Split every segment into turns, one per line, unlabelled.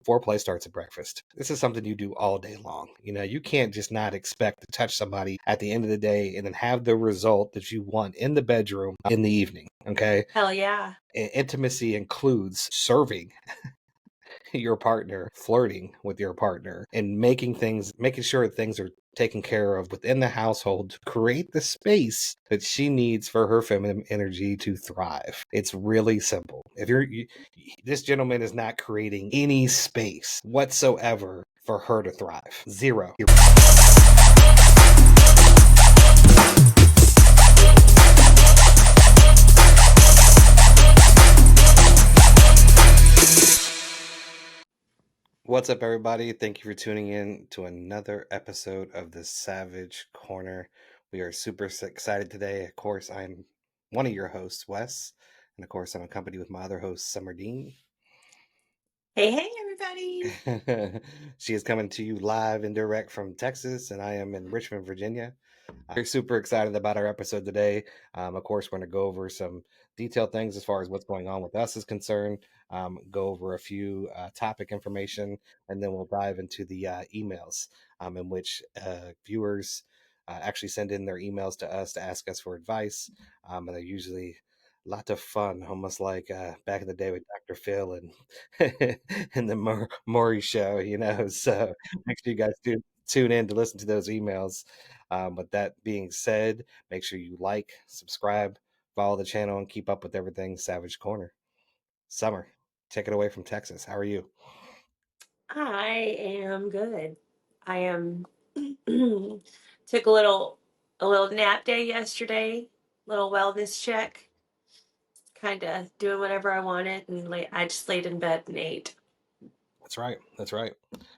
Foreplay starts at breakfast. This is something you do all day long. You can't just not expect to touch somebody at the end of the day and then have the result that you want in the bedroom in the evening. Okay.
Hell yeah.
Intimacy includes serving your partner, flirting with your partner, and making sure things are taken care of within the household to create the space that she needs for her feminine energy to thrive. It's really simple. This gentleman is not creating any space whatsoever for her to thrive. Zero. What's up, everybody? Thank you for tuning in to another episode of the Savage Corner. We are super excited today. Of course, I'm one of your hosts, Wes, and of course, I'm accompanied with my other host, Summer Dean.
Hey, everybody.
She is coming to you live and direct from Texas, and I am in Richmond, Virginia. We're super excited about our episode today. Of course, we're going to go over some detailed things as far as what's going on with us is concerned, go over a few topic information, and then we'll dive into the emails in which viewers actually send in their emails to us to ask us for advice. And they're usually a lot of fun, almost like back in the day with Dr. Phil and and the Maury show, So make sure you guys tune in to listen to those emails. With that being said, make sure you like, subscribe, follow the channel, and keep up with everything Savage Corner. Summer, take it away from Texas. How are you?
I am good. I am took a little nap day yesterday, little wellness check, kind of doing whatever I wanted, and I just laid in bed and ate.
That's right. That's right.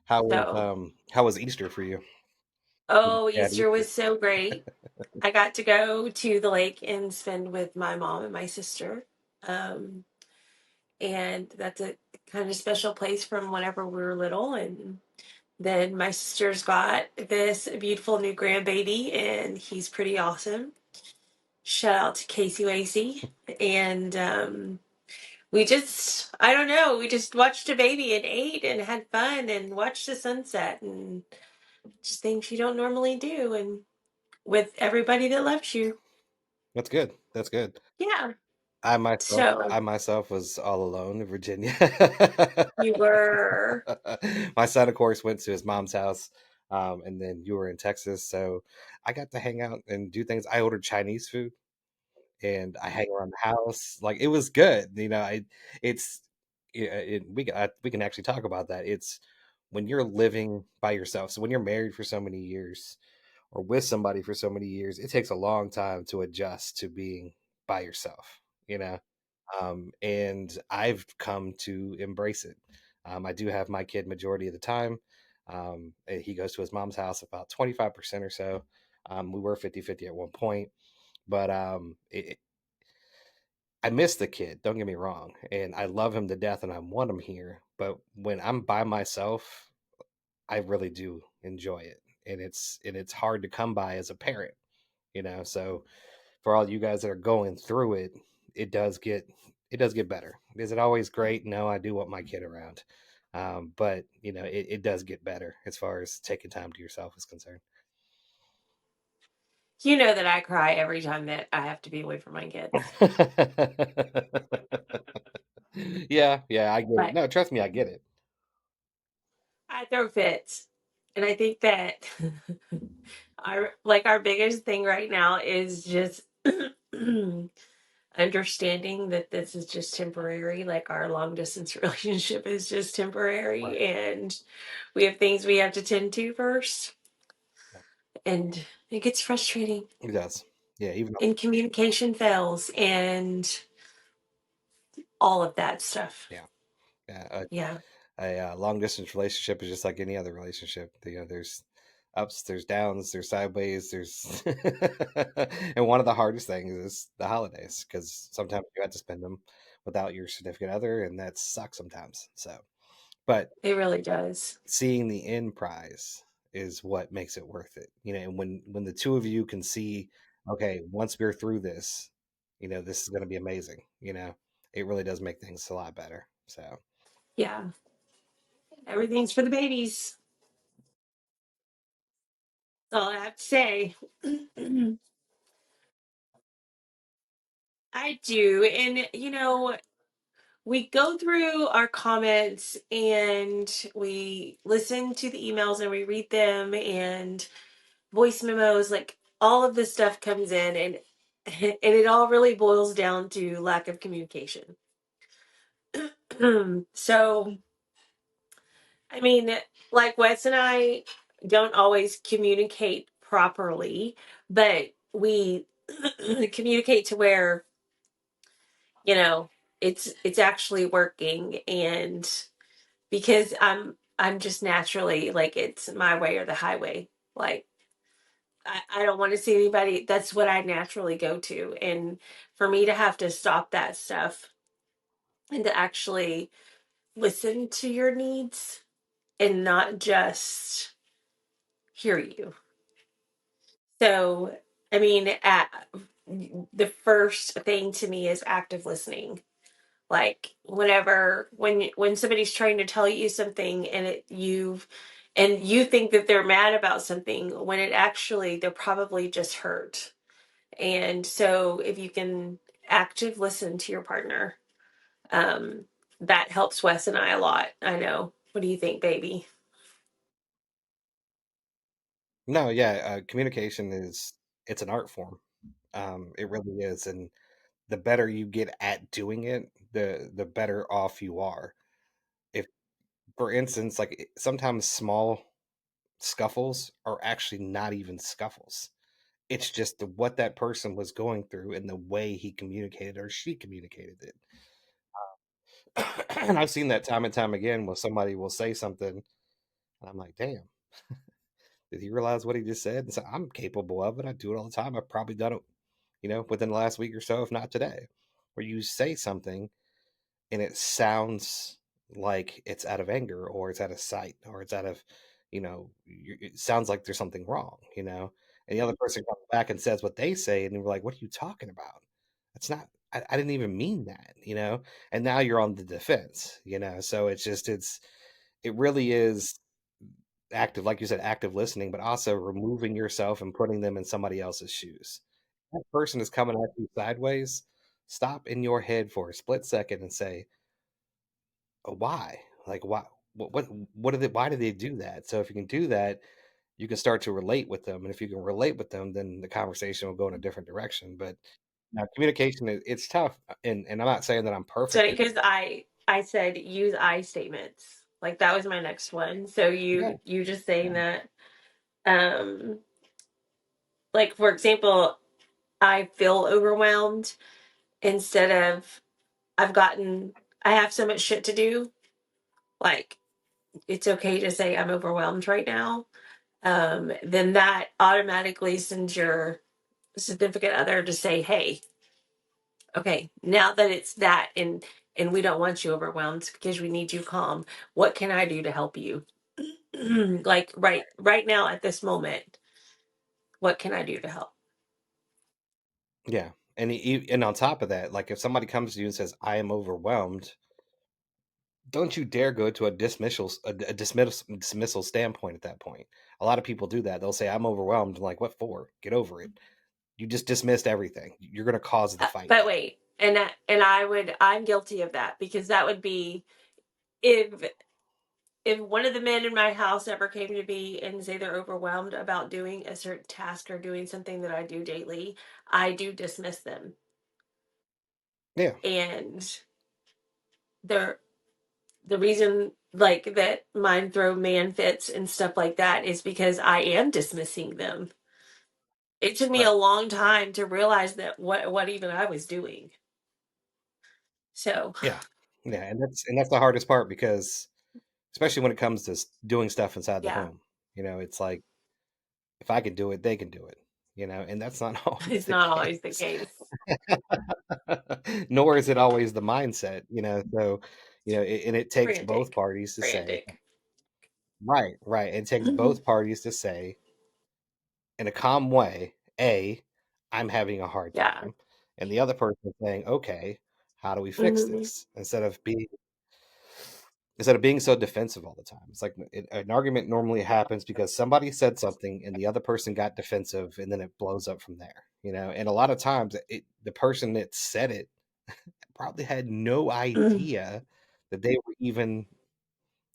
So,
How was Easter for you?
oh,
Yeah,
Easter
Easter.
was so great. I got to go to the lake and spend with my mom and my sister. Um, and that's a kind of special place from whenever we were little. And then my sister's got this beautiful new grandbaby, and he's pretty awesome. Shout out to Casey Lacey. And I don't know, we just watched a baby and ate and had fun and watched the sunset and just things you don't normally do. And with everybody that loves you.
That's good. That's good.
Yeah.
I myself,
So
I myself was all alone in Virginia.
you were.
My son, of course, went to his mom's house, and then you were in Texas, so I got to hang out and do things. I ordered Chinese food, and I hang around the house. Like it was good, it's we can actually talk about that. It's when you're living by yourself. So when you're married for so many years, or with somebody for so many years, it takes a long time to adjust to being by yourself, you know? And I've come to embrace it. I do have my kid majority of the time. He goes to his mom's house about 25% or so. We were 50-50 at one point, but I miss the kid. Don't get me wrong. And I love him to death and I want him here. But when I'm by myself, I really do enjoy it. And it's hard to come by as a parent. So for all you guys that are going through it, it does get it does get better. Is it always great? No, I do want my kid around. But it does get better as far as taking time to yourself is concerned.
You know that I cry every time that I have to be away from my kids.
Yeah, I get it.
But
No, trust me, I get it.
I throw fits. And I think that our biggest thing right now is just understanding that this is just temporary. Like our long distance relationship is just temporary,
Right.
and we have things we have to tend to first.
Yeah,
And it gets frustrating,
it does. Yeah, even
and communication fails, and all of that stuff.
yeah, yeah.
Yeah.
A long distance relationship is just like any other relationship. There's ups, there's downs, there's sideways, there's and one of the hardest things is the holidays because sometimes you have to spend them without your significant other, and that sucks sometimes. So, but
It really does.
seeing the end prize is what makes it worth it. And when the two of you can see, okay, once we're through this, this is going to be amazing. It really does make things a lot better. So.
Yeah. Everything's for the babies. That's all I have to say. I do. And, we go through our comments and we listen to the emails and we read them and voice memos, like all of this stuff comes in, and it all really boils down to lack of communication. So, I mean, like Wes and I don't always communicate properly, but we communicate to where, you know, it's actually working. And because I'm just naturally like, it's my way or the highway. Like, I don't want to see anybody. That's what I naturally go to. And for me to have to stop that stuff and to actually listen to your needs and not just hear you. So, I mean, the first thing to me is active listening. Like when somebody's trying to tell you something and you think that they're mad about something when it actually they're probably just hurt. And so if you can active listen to your partner, um, that helps Wes and I a lot. I know. What do you think, baby?
No, yeah, communication it's an art form. It really is, and the better you get at doing it, the better off you are. If, for instance, like sometimes small scuffles are actually not even scuffles. It's just what that person was going through and the way he communicated or she communicated it. And I've seen that time and time again where somebody will say something, and I'm like, damn, did he realize what he just said? And so I'm capable of it. I do it all the time. I've probably done it, within the last week or so, if not today, where you say something and it sounds like it's out of anger or it's out of sight or it's out of, it sounds like there's something wrong, and the other person comes back and says what they say, and you're like, what are you talking about? That's not, I didn't even mean that, and now you're on the defense, so it really is active, like you said, active listening, but also removing yourself and putting them in somebody else's shoes. That person is coming at you sideways. Stop in your head for a split second and say, why? Like, why? What did they? Why did they do that? So if you can do that, you can start to relate with them, and if you can relate with them, then the conversation will go in a different direction. But now, communication it's tough, and I'm not saying that I'm
So
perfect at
because I said use I statements. Like that was my next one. So
yeah,
you just saying
yeah,
that, um like for example, I feel overwhelmed instead of I've gotten I have so much shit to do. Like it's okay to say I'm overwhelmed right now. Then that automatically sends your significant other to say, hey, okay, now that it's that and we don't want you overwhelmed because we need you calm, what can I do to help you? Like right now at this moment, what can I do to help?
yeah. And on top of that, like if somebody comes to you and says, "I am overwhelmed," don't you dare go to a dismissal standpoint at that point. A lot of people do that. They'll say, "I'm overwhelmed." I'm like, what for? Get over it. You just dismissed everything. You're going to cause the fight
But
now.
wait, and I'm guilty of that because that would be if if one of the men in my house ever came to me and say they're overwhelmed about doing a certain task or doing something that I do daily, I do dismiss them.
Yeah,
And they're the reason like that mine throw man fits and stuff like that is because I am dismissing them. It took me a
right.
long time to realize that what even I was doing. So
Yeah, yeah, and that's the hardest part because especially when it comes to doing stuff inside the
yeah,
home, it's like if I can do it, they can do it, and that's not always
it's
the
not always the
case.
case.
Nor is it always the mindset, so and it takes both
Frantic,
parties to say,
frantic.
right, right. It takes both parties to say in a calm way, A, I'm having a hard
Yeah.
time. And the other person saying, okay, how do we fix
Hmm.
this? Instead of being instead of being so defensive all the time. It's like an argument normally happens because somebody said something and the other person got defensive, and then it blows up from there. And a lot of times the person that said it probably had no idea that they were even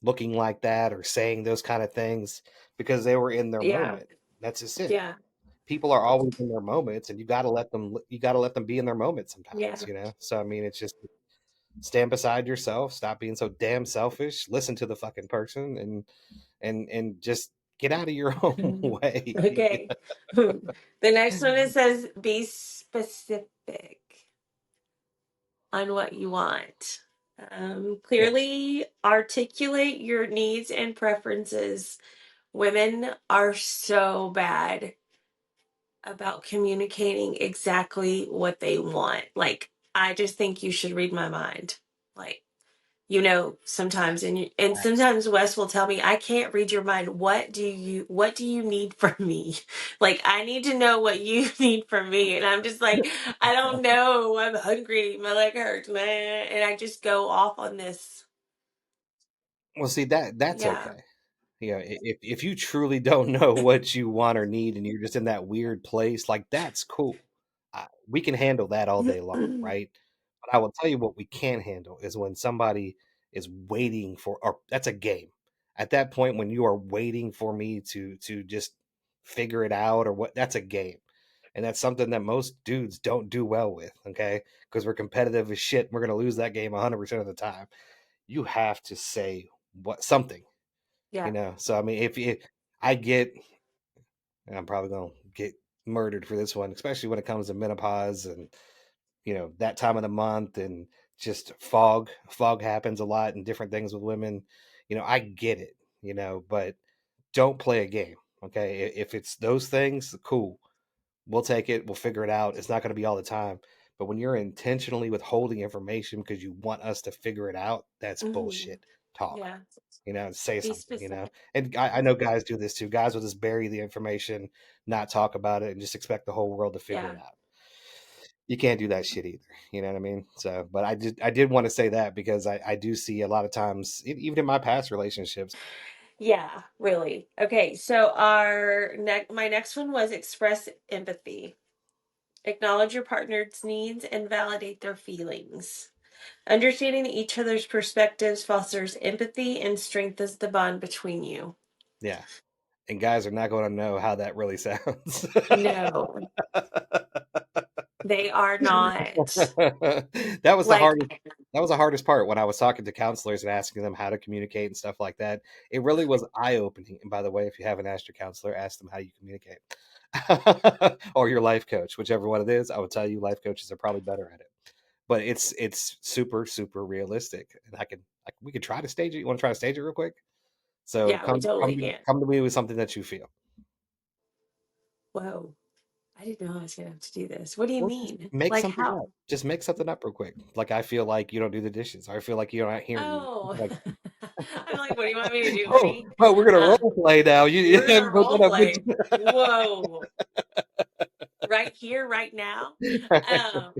looking like that or saying those kind of things because they were in their
Yeah.
moment. That's just it.
Yeah.
People are always in their moments, and you got to let them be in their moment
Yeah.
sometimes. So I mean, it's just stand beside yourself, stop being so damn selfish, listen to the fucking person, and just get out of your own way.
Okay. The next one, it says be specific on what you want.
Yeah.
Clearly articulate your needs and preferences. Women are so bad about communicating exactly what they want. Like, I just think you should read my mind. Like, sometimes, and sometimes Wes will tell me, I can't read your mind. What do you need from me? Like, I need to know what you need from me. And I'm just like, I don't know. I'm hungry. My leg hurts, man. And I just go off on this.
Well, see, that's
Yeah.
okay. If you truly don't know what you want or need, and you're just in that weird place, like that's cool. We can handle that all day long, right? But I will tell you what we can handle is when somebody is waiting for, or that's a game. At that point, when you are waiting for me to just figure it out, or what, that's a game, and that's something that most dudes don't do well with. Okay, because we're competitive as shit. We're gonna lose that game 100% of the time. You have to say what something,
Yeah.
So I mean, if I get, I'm probably gonna get murdered for this one, especially when it comes to menopause and that time of the month, and just fog happens a lot and different things with women. I get it, but don't play a game. Okay, if it's those things, cool, we'll take it, we'll figure it out. It's not going to be all the time. But when you're intentionally withholding information because you want us to figure it out, that's
Hmm.
bullshit talk.
Yeah.
Say
Be
something.
specific.
And I know guys do this too. Guys will just bury the information, not talk about it, and just expect the whole world to figure
Yeah.
it out. You can't do that shit either. You know what I mean? So, but I did want to say that because I do see a lot of times, even in my past relationships.
Yeah, really. Okay, so my next one was express empathy. Acknowledge your partner's needs and validate their feelings. Understanding each other's perspectives fosters empathy and strengthens the bond between you.
Yeah, and guys are not going to know how that really sounds.
No, they are not.
that was the
Like,
hardest. That was the hardest part when I was talking to counselors and asking them how to communicate and stuff like that. It really was eye opening. And by the way, if you haven't asked your counselor, ask them how you communicate, or your life coach, whichever one it is. I would tell you, life coaches are probably better at it. But it's super super realistic, and we could try to stage it. You want to try to stage it real quick? So
yeah, we totally can.
come to me with something that you feel.
Whoa, I didn't know I was gonna have to do this. What do you
Well, just
mean?
make
Like,
something up.
how?
Just make something up real quick. Like I feel like you don't do the dishes. Or I feel like you're not hearing me.
Oh,
Like,
I'm like, what do you want me to do,
oh,
honey?
oh, we're gonna
Uh,
role play now. You
we're gonna
haven't put
role
that up.
play. Whoa, right here, right now. Um,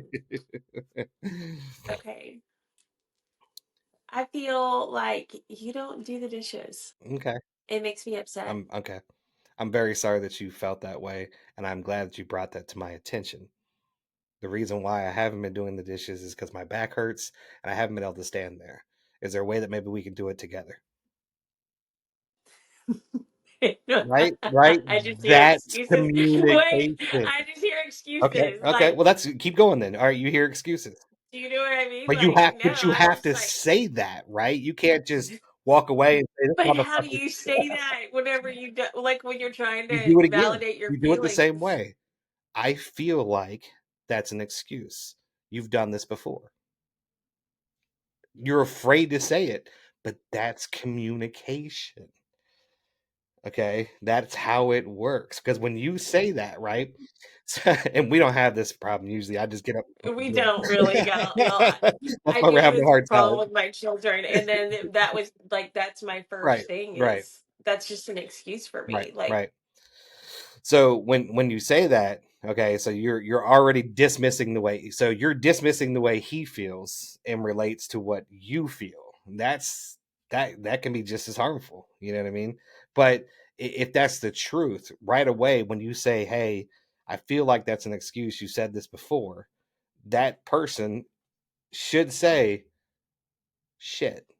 okay. I feel like you don't do the dishes.
Okay.
It makes me upset.
I'm okay. I'm very sorry that you felt that way, and I'm glad that you brought that to my attention. The reason why I haven't been doing the dishes is because my back hurts and I haven't been able to stand there. Is there a way that maybe we can do it together? Right? Right?
I just hear
That's
excuses. Wait,
communication.
I just hear
Okay.
excuses.
Okay.
Like,
Well, that's keep going then. All right. You hear excuses,
do you know what I mean?
but
Like, no,
you
I'm
have
just
to
like,
say that, right? You can't just walk away and say, "This
but how do
motherfucker."
you say that whenever you do, like when you're trying
You
to
do it again.
validate your
You do it the same
feelings?
way. I feel like that's an excuse. You've done this before. You're afraid to say it, but that's communication. Okay, that's how it works. Because when you say that, right? And we don't have this problem usually. I just get up and
We
do
don't really got, well,
it. That's
I
why we're
do
having a
this
hard
problem
time.
with my children, and then that was like that's my
Right,
first thing
right,
is that's just an excuse for
right,
me. Like,
right. So when you say that, okay, so you're already dismissing the way. So you're dismissing the way he feels and relates to what you feel. that can be just as harmful. You know what I mean? But if that's the truth, right away when you say, "Hey, I feel like that's an excuse. You said this before," that person should say, "Shit,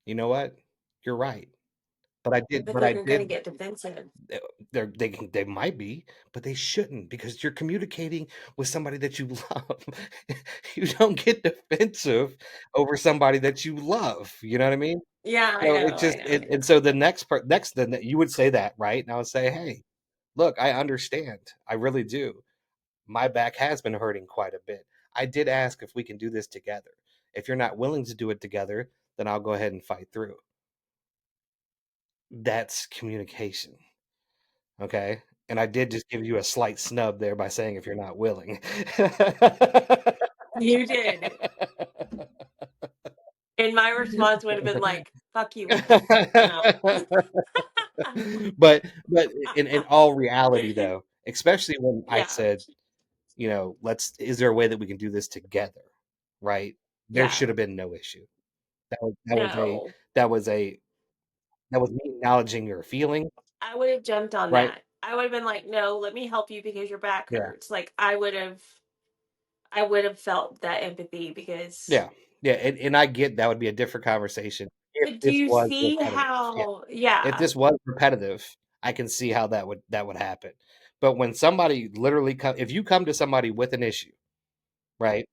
you know what? You're right."
But
But
then
I
they're gonna
did.
get defensive.
They might be, but they shouldn't because you're communicating with somebody that you love. You don't get defensive over somebody that you love. You know what I mean?
Yeah, I
So
know,
it's
I
just,
know.
and so the next, then you would say that, right? And I would say, hey, look, I understand. I really do. My back has been hurting quite a bit. I did ask if we can do this together. If you're not willing to do it together, then I'll go ahead and fight through. That's communication. Okay. And I did just give you a slight snub there by saying if you're not willing.
You did. And my response would have been like, "Fuck you. I'm out."
but in all reality though, especially when I
Yeah,
said, let's is there a way that we can do this together? Right? There
yeah.
should have been no issue.
No.
That was a that was me acknowledging your feeling,
I would have jumped on
right?
that. I would have been like, "No, let me help you because your back
Yeah.
hurts." Like, I would have felt that empathy because
Yeah. Yeah. And I get that would be a different conversation if
but do
this
you
was
see
repetitive. Yeah.
how
If
yeah.
this was repetitive, I can see how that would happen. But when somebody literally if you come to somebody with an issue, right?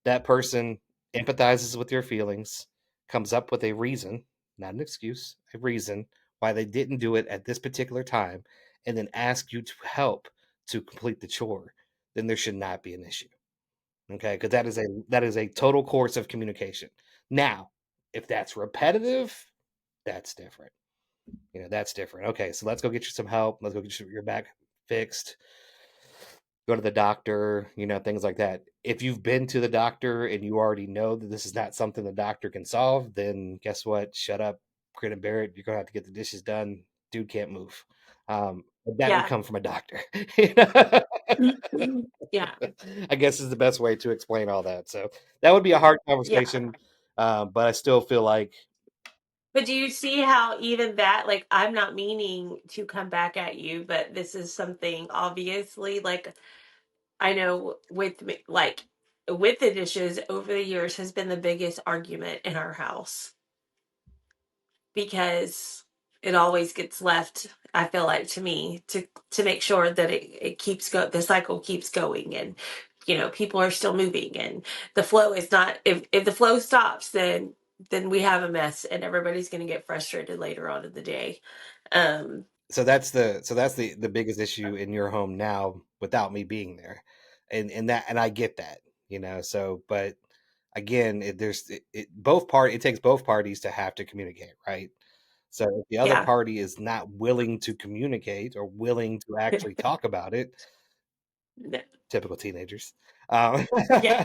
That person empathizes with your feelings, comes up with a reason, not an excuse, a reason why they didn't do it at this particular time, and then ask you to help to complete the chore, then there should not be an issue. Okay, because that is a total course of communication. Now, if that's repetitive, that's different. That's different. Okay, so let's go get you some help. Let's go get your back fixed. Go to the doctor, things like that. If you've been to the doctor and you already know that this is not something the doctor can solve, then guess what? Shut up, grin and bear it. You're gonna have to get the dishes done. Dude can't move. But that would
Yeah.
come from a doctor.
Yeah.
I guess is the best way to explain all that. So that would be a hard
Yeah.
conversation, but I still feel like
But do you see how even that, like, I'm not meaning to come back at you, but this is something obviously, like, I know with me, like, with the dishes over the years has been the biggest argument in our house because it always gets left, I feel like, to me to make sure that it keeps the cycle keeps going, and people are still moving, and the flow is not, if the flow stops, then we have a mess and everybody's going to get frustrated later on in the day. um
so that's the biggest issue in your home now without me being there, and I get that, so but again, it takes both parties to have to communicate, right? So if the other
yeah.
party is not willing to communicate or willing to actually talk about it,
No,
typical teenagers,
yeah.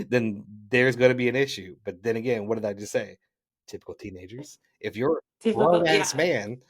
then there's going to be an issue. But then again, what did I just say? Typical teenagers. If you're a
Typical,
grown ass
yeah.
man,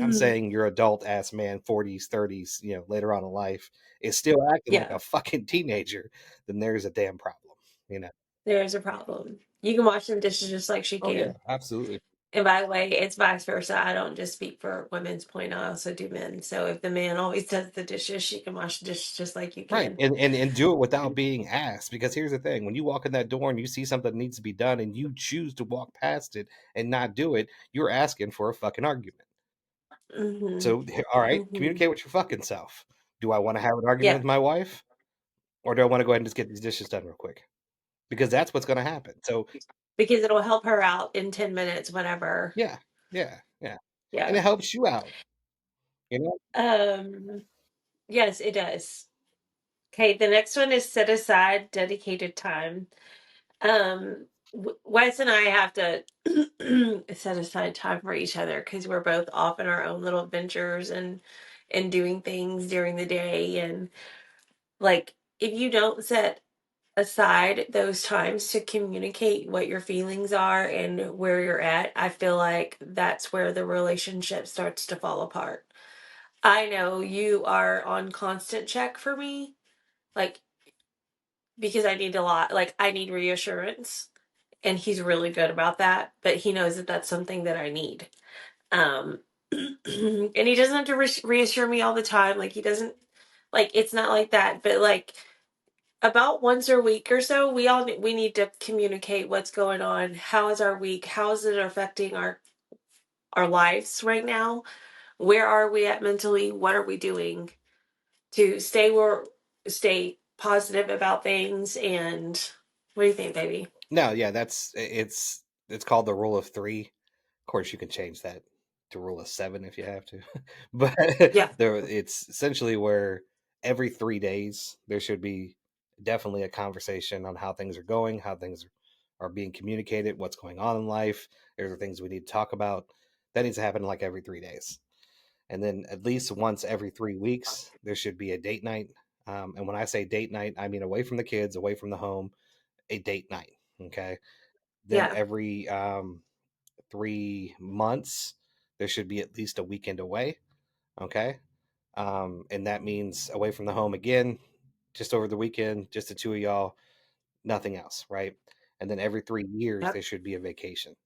I'm saying your adult ass man, 40s, 30s, later on in life, is still acting like
Yeah,
a fucking teenager, then there's a damn problem, you know?
there's a problem. You can wash them dishes just like she
Oh, yeah,
can.
absolutely.
And by the way, it's vice versa. I don't just speak for women's point, I also do men. So if the man always does the dishes, she can wash the dishes just like you
Right.
can.
And do it without being asked. Because here's the thing, when you walk in that door and you see something that needs to be done and you choose to walk past it and not do it, you're asking for a fucking argument.
Hmm.
So, all right,
Hmm.
communicate with your fucking self. Do I want to have an argument
Yeah,
with my wife? Or do I want to go ahead and just get these dishes done real quick? Because that's what's going to happen. So,
because it'll help her out in 10 minutes, whatever.
yeah, yeah, yeah. And
Yeah.
it helps you out, you know?
Um, yes, it does. Okay, the next one is set aside dedicated time. Wes and I have to set aside time for each other because we're both off in our own little adventures and doing things during the day. And like, if you don't set aside those times to communicate what your feelings are and where you're at, I feel like that's where the relationship starts to fall apart. I know you are on constant check for me, like, because I need a lot, like, I need reassurance. and he's really good about that, but he knows that that's something that I need. Um, and he doesn't have to reassure me all the time. Like, he doesn't, like, it's not like that, but like about once a week or so, we need to communicate what's going on. How is our week? How is it affecting our lives right now? Where are we at mentally? What are we doing to stay positive about things? And what do you think, baby?
No, yeah, it's called the rule of three. Of course, you can change that to rule of seven if you have to, but
Yeah,
it's essentially where every 3 days there should be definitely a conversation on how things are going, how things are being communicated, what's going on in life. There's the things we need to talk about. That needs to happen like every 3 days, and then at least once every 3 weeks there should be a date night. And when I say date night, I mean away from the kids, away from the home, a date night. Okay. Then
yeah,
every 3 months, there should be at least a weekend away. Okay. And that means away from the home again, just over the weekend, just the two of y'all, nothing else. Right. And then every 3 years,
yep.
there should be a vacation.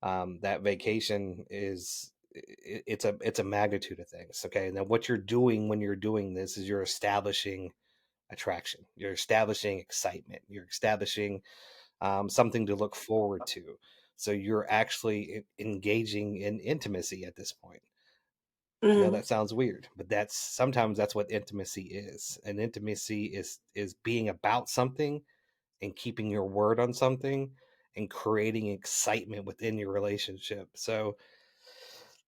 That vacation is it's a magnitude of things. Okay. Now, what you're doing when you're doing this is you're establishing attraction, you're establishing excitement, you're establishing something to look forward to. So you're actually engaging in intimacy at this point. I know
Hmm.
that sounds weird, but that's what intimacy is. And intimacy is being about something and keeping your word on something and creating excitement within your relationship. So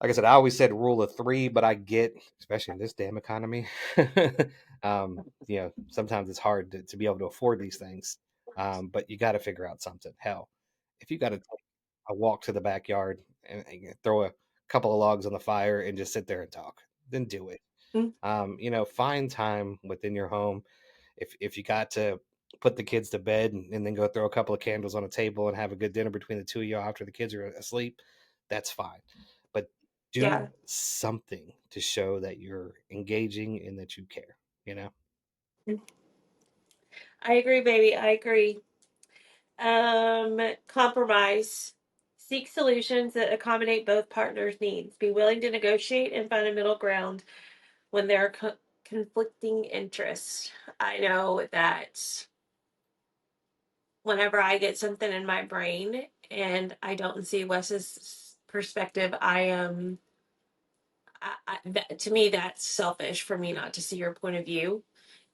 like I said, I always said rule of three, but I get, especially in this damn economy, sometimes it's hard to be able to afford these things. But you got to figure out something. Hell, if you got to take a walk to the backyard and throw a couple of logs on the fire and just sit there and talk, then do it. Find time within your home. If you got to put the kids to bed and then go throw a couple of candles on a table and have a good dinner between the two of you after the kids are asleep, that's fine. But do
Yeah,
something to show that you're engaging and that you care, you know?
I agree, baby. I agree. Compromise. Seek solutions that accommodate both partners' needs. Be willing to negotiate and find a middle ground when there are conflicting interests. I know that whenever I get something in my brain and I don't see Wes's perspective, I am. To me, that's selfish for me not to see your point of view.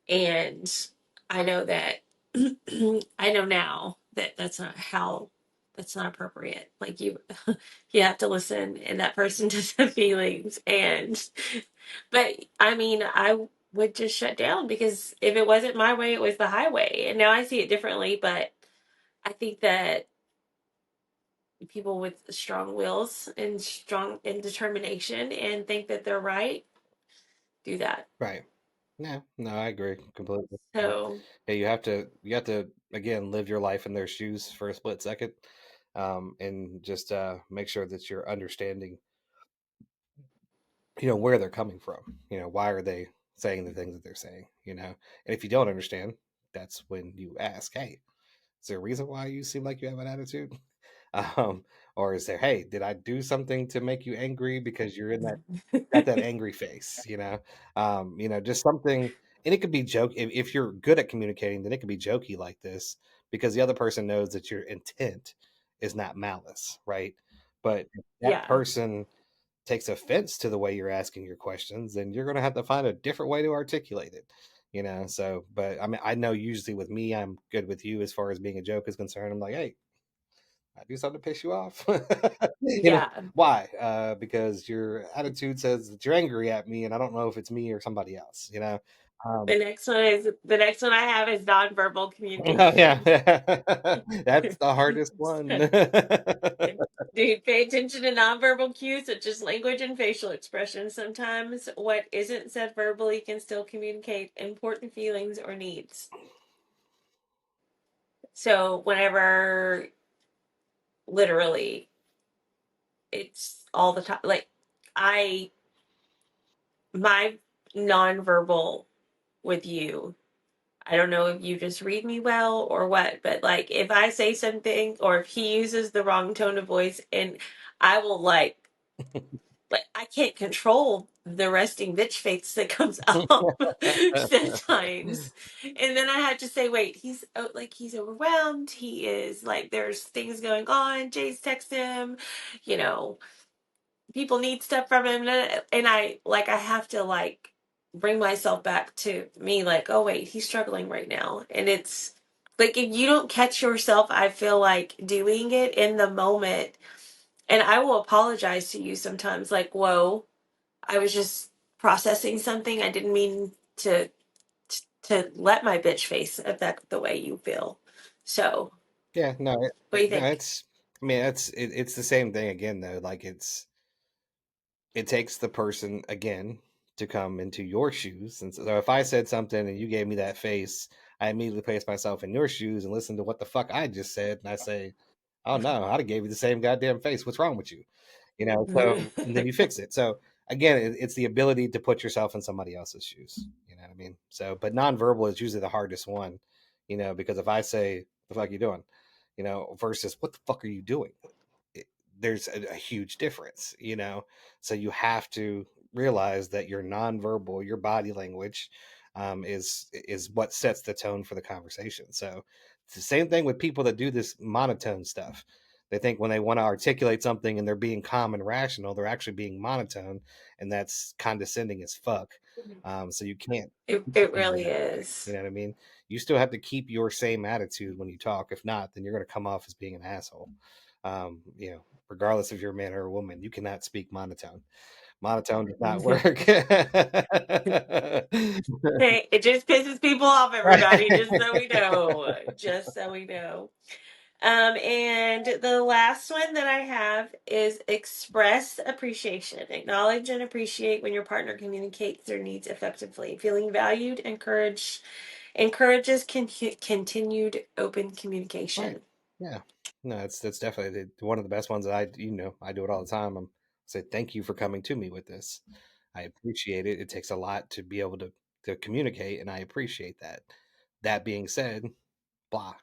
And I know that I know now that that's not appropriate. Like, you have to listen, and that person does have feelings. And but I mean, I would just shut down, because if it wasn't my way, it was the highway. And now I see it differently. But I think that people with strong wills and strong and determination and think that they're right do that.
Right. No, no, I agree completely.
So
Yeah, you have to again live your life in their shoes for a split second, and just make sure that you're understanding, where they're coming from. Why are they saying the things that they're saying? And if you don't understand, that's when you ask, "Hey, is there a reason why you seem like you have an attitude?" Um, or is there, "Hey, did I do something to make you angry because you're in that got that angry face?" Just something. And it could be joke if you're good at communicating, then it could be jokey like this because the other person knows that your intent is not malice, right? But if that
yeah.
person takes offense to the way you're asking your questions, then you're going to have to find a different way to articulate it. So, but I mean, I know usually with me, I'm good with you as far as being a joke is concerned. I'm like, hey, I do something to piss you off.
Yeah.
Why? Because your attitude says that you're angry at me, and I don't know if it's me or somebody else. Um,
The next one I have is nonverbal
oh yeah,
communication.
that's the hardest one.
Dude, pay attention to nonverbal cues such as language and facial expressions. Sometimes what isn't said verbally can still communicate important feelings or needs. So whenever, literally, it's all the time. Like, I my nonverbal with you, I don't know if you just read me well or what, but like if I say something or if he uses the wrong tone of voice, and I will like I can't control the resting bitch face that comes up sometimes. And then I had to say, wait, he's overwhelmed. He is like there's things going on. Jay's text him, you know, people need stuff from him, and I have to like bring myself back to me like, oh wait, he's struggling right now. And it's like if you don't catch yourself, I feel like doing it in the moment, and I will apologize to you sometimes like, whoa, I was just processing something. I didn't mean to let my bitch face affect the way you feel. So,
Yeah, no,
what do you
no,
think?
it's. I mean, it's the same thing again though. Like it takes the person again to come into your shoes. And so if I said something and you gave me that face, I immediately place myself in your shoes and listen to what the fuck I just said, and I say, "Oh no, I'd have gave you the same goddamn face. What's wrong with you?" You know. So and then you fix it. So again, it's the ability to put yourself in somebody else's shoes. You know what I mean? So, but nonverbal is usually the hardest one. You know, because if I say, "The fuck you doing?" You know, versus "What the fuck are you doing?" it- there's a huge difference, you know. So you have to realize that your nonverbal, your body language, is what sets the tone for the conversation. So it's the same thing with people that do this monotone stuff. They think when they want to articulate something and they're being calm and rational, they're actually being monotone, and that's condescending as fuck. So you can't teach
It
somebody
really
that way. You
is.
know what I mean? You still have to keep your same attitude when you talk. If not, then you're going to come off as being an asshole. You know, regardless if you're a man or a woman, you cannot speak monotone. Monotone does not work.
Hey, it just pisses people off, everybody, just so we know. Just so we know. And the last one that I have is express appreciation. Acknowledge and appreciate when your partner communicates their needs effectively. Feeling valued, encourages continued open
Right.
communication.
Yeah. No, that's definitely one of the best ones that I do it all the time. I'm say thank you for coming to me with this. I appreciate it. It takes a lot to be able to communicate, and I appreciate that. That being said, blah,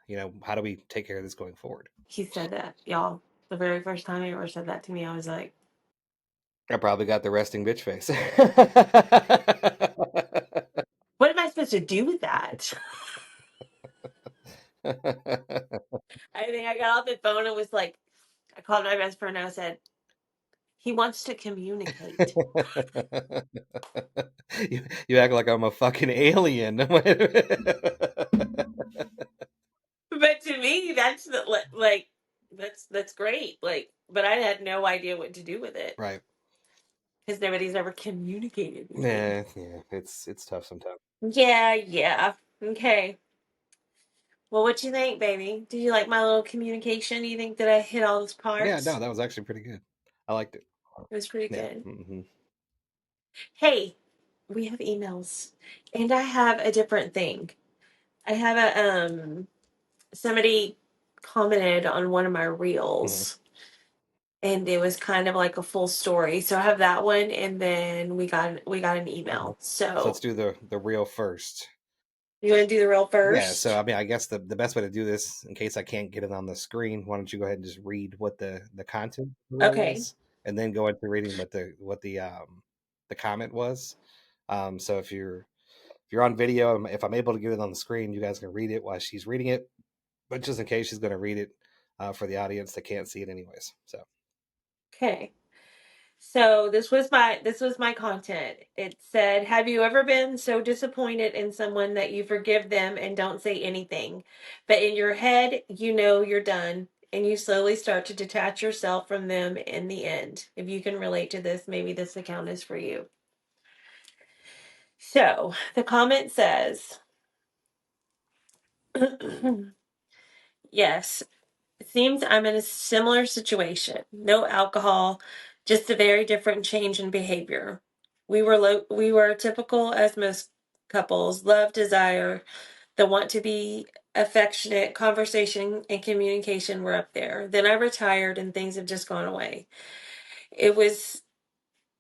how do we take care of this going forward?
He said that, y'all. The very first time he ever said that to me, I was like,
I probably got the resting bitch face.
what am I supposed to do with that? I think I got off the phone and was like, I called my best friend and I said, he wants to communicate.
You act like I'm a fucking alien.
But to me, that's like that's great. Like, but I had no idea what to do with it
Right.
because nobody's ever communicated with me.
Yeah, yeah. It's tough sometimes.
Yeah, yeah. Okay. Well, what you think, baby? Did you like my little communication? Do you think that I hit all those
Yeah, no,
parts?
that was actually pretty good. I liked it.
It was pretty
Yeah.
good.
Hmm.
Hey, we have emails, and I have a different thing. I have somebody commented on one of my
Hmm.
reels, and it was kind of like a full story. So I have that one, and then we got an
Hmm.
email.
So let's
So
do the real first.
you want to do the reel
Yeah, so
first?
I mean, I guess the best way to do this, in case I can't get it on the screen, why don't you go ahead and just read what the content really
Okay.
is, and then go into reading what the comment was. So if you're on video, if I'm able to get it on the screen, you guys can read it while she's reading it. But just in case, she's going to read it for the audience that can't see it anyways. So
Okay. So this was my content. It said, "Have you ever been so disappointed in someone that you forgive them and don't say anything, but in your head you know you're done and you slowly start to detach yourself from them in the end? If you can relate to this, maybe this account is for you." So, the comment says, "Yes, it seems I'm in a similar situation. No alcohol, just a very different change in behavior. We were typical as most couples, love, desire, the want to be affectionate, conversation and communication were up there. Then I retired and things have just gone away. It was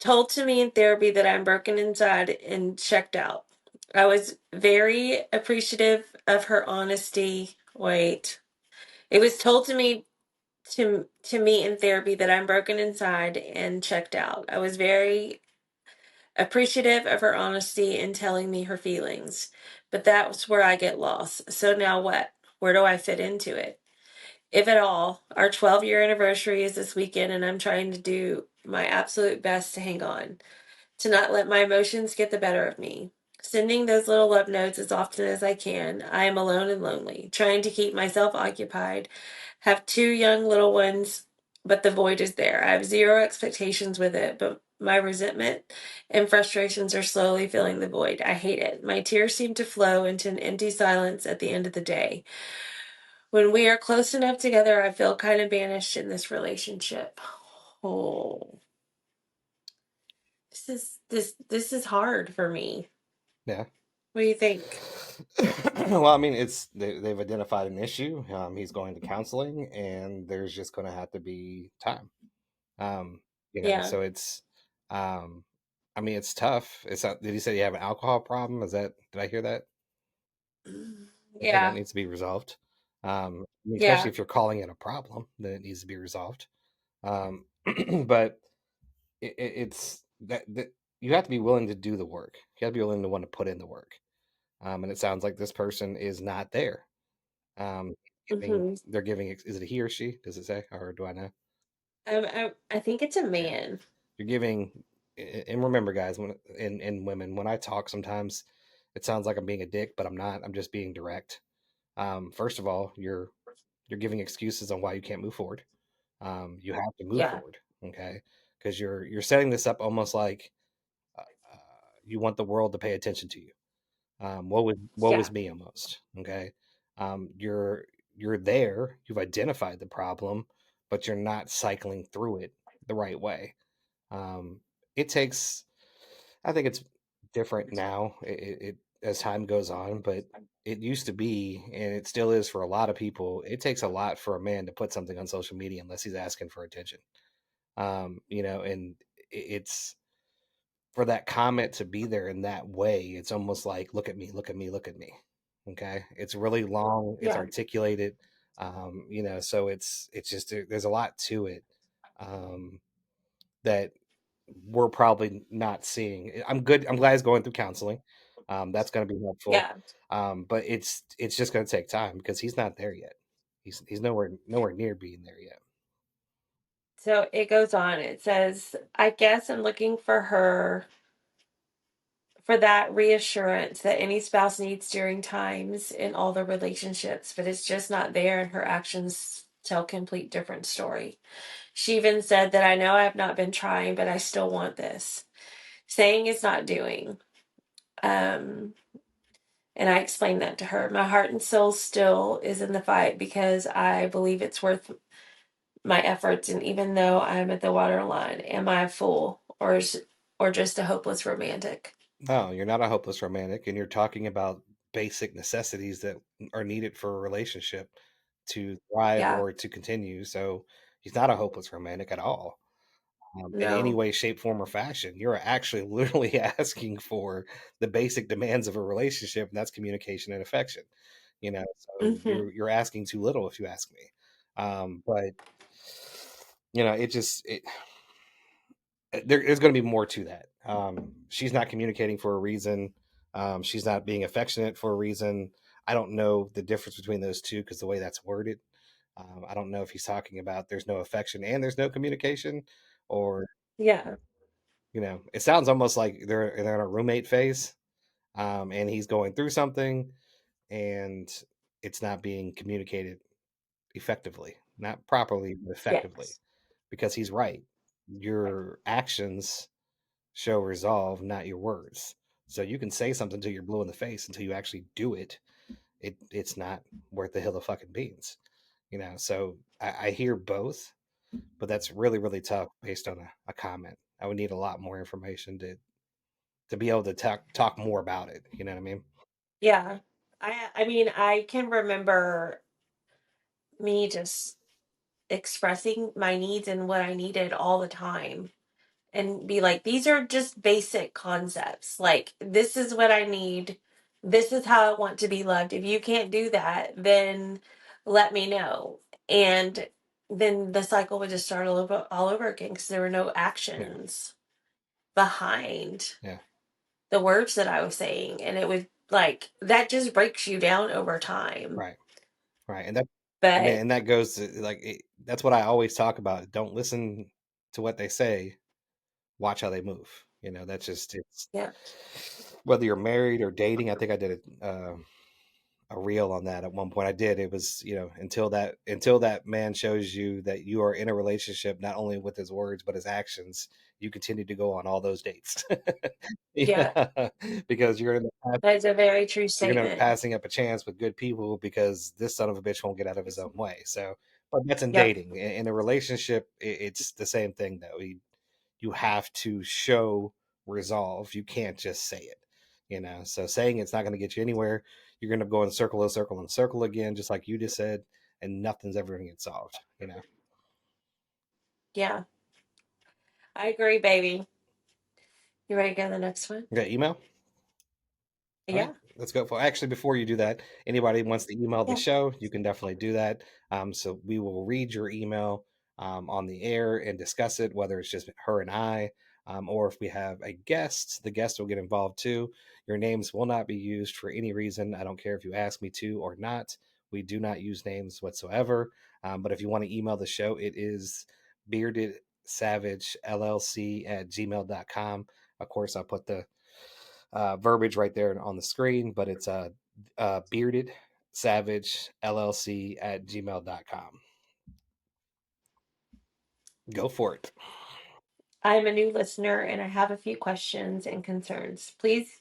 told to me in therapy that I'm broken inside and checked out. I was very appreciative of her honesty. Wait. It was told to me in therapy that I'm broken inside and checked out. I was very appreciative of her honesty in telling me her feelings. But that's where I get lost. So now what? Where do I fit into it? If at all, our 12-year anniversary is this weekend, and I'm trying to do my absolute best to hang on, to not let my emotions get the better of me. Sending those little love notes as often as I can. I am alone and lonely, trying to keep myself occupied. Have two young little ones, but the void is there. I have zero expectations with it, but my resentment and frustrations are slowly filling the void. I hate it. My tears seem to flow into an empty silence at the end of the day. When we are close enough together, I feel kind of banished in this relationship. Oh, this is hard for me.
Yeah.
What do you think?
Well, I mean, they've identified an issue. He's going to counseling, and there's just going to have to be time. Um,
Yeah.
so um, I mean, it's tough. It's not, did he say you have an alcohol problem? Did I hear that? Okay, that
Yeah.
needs to be resolved. I mean, especially
Yeah.
if you're calling it a problem, then it needs to be resolved. Um, but it's that you have to be willing to do the work. You have to be willing to want to put in the work. And it sounds like this person is not there. Um,
Hmm.
they're giving. Is it a he or she? Does it say, or do I know?
I think it's a
Yeah,
man.
you're giving. And remember, guys, when and women, when I talk, sometimes it sounds like I'm being a dick, but I'm not. I'm just being direct. First of all, you're giving excuses on why you can't move forward. You have to move
Yeah.
forward, okay? Because you're setting this up almost like uh, uh, you want the world to pay attention to you. Woe
Yeah.
is me almost. Okay, you're there. You've identified the problem, but you're not cycling through it the right way. Um, it takes. I think it's different now. It as time goes on, but it used to be, and it still is for a lot of people. It takes a lot for a man to put something on social media unless he's asking for attention. And it's for that comment to be there in that way, it's almost like, look at me, look at me, look at me. Okay. It's really long, it's
Yeah.
articulated. So it's just there's a lot to it um, that we're probably not seeing. I'm glad he's going through counseling. That's going to be helpful.
Yeah.
But it's just going to take time because he's not there yet. He's nowhere near being there yet.
So it goes on. It says, I guess I'm looking for that reassurance that any spouse needs during times in all the relationships, but it's just not there, and her actions tell a complete different story. She even said that I know I've not been trying, but I still want this. Saying is not doing. Um, and I explained that to her. My heart and soul still is in the fight because I believe it's worth my efforts. And even though I'm at the waterline, am I a fool or just a hopeless romantic?
No, you're not a hopeless romantic, and you're talking about basic necessities that are needed for a relationship to thrive
Yeah.
or to continue. So he's not a hopeless romantic at all, in any
No.
way, shape, form, or fashion. You're actually literally asking for the basic demands of a relationship, and that's communication and affection. So
Hmm.
you're asking too little, if you ask me. But there's going to be more to that. She's not communicating for a reason. She's not being affectionate for a reason. I don't know the difference between those two because the way that's worded. I don't know if he's talking about there's no affection and there's no communication, or
Yeah.
it sounds almost like they're in a roommate phase, and he's going through something, and it's not being communicated effectively, not properly, but effectively,
Yes.
because he's right. Your actions show resolve, not your words. So you can say something till you're blue in the face until you actually do it. It's not worth the hill of fucking beans. So I hear both, but that's really, really tough based on a comment. I would need a lot more information to be able to talk more about it. You know what I mean?
Yeah. I mean, I can remember me just expressing my needs and what I needed all the time. and be like, these are just basic concepts. Like, this is what I need. This is how I want to be loved. If you can't do that, then let me know. And then the cycle would just start all over again because there were no
Yeah.
actions behind
Yeah.
the words that I was saying. And it would like, that just breaks you down over time.
Right. Right. And that, I mean,
But
and that goes to like, that's what I always talk about. Don't listen to what they say, watch how they move. That's just, it's
yeah,
whether you're married or dating. I think I did a reel on that at one point. I did. It was, until that man shows you that you are in a relationship, not only with his words, but his actions, you continue to go on all those dates.
yeah,
Yeah. Because
that's a very true
you're gonna be
statement.
passing up a chance with good people because this son of a bitch won't get out of his own way. So, but that's in
Yep.
dating. In a relationship, it's the same thing though. You have to show resolve. You can't just say it. So saying it's not going to get you anywhere. You're going to go in circle and circle and circle again, just like you just said, and nothing's ever going to get solved.
Yeah, I agree, baby. You ready to go to the next one?
Okay, email. All right,
Yeah.
let's go for. Actually, before you do that, anybody wants to email the
Yeah.
show, you can definitely do that. So we will read your email on the air and discuss it, whether it's just her and I, or if we have a guest, the guest will get involved too. Your names will not be used for any reason. I don't care if you ask me to or not. We do not use names whatsoever. But if you want to email the show, it is beardedsavagellc@gmail.com. Of course, I'll put the verbiage right there on the screen, but it's bearded savage llc@gmail.com. Go for it.
I'm a new listener and I have a few questions and concerns. Please,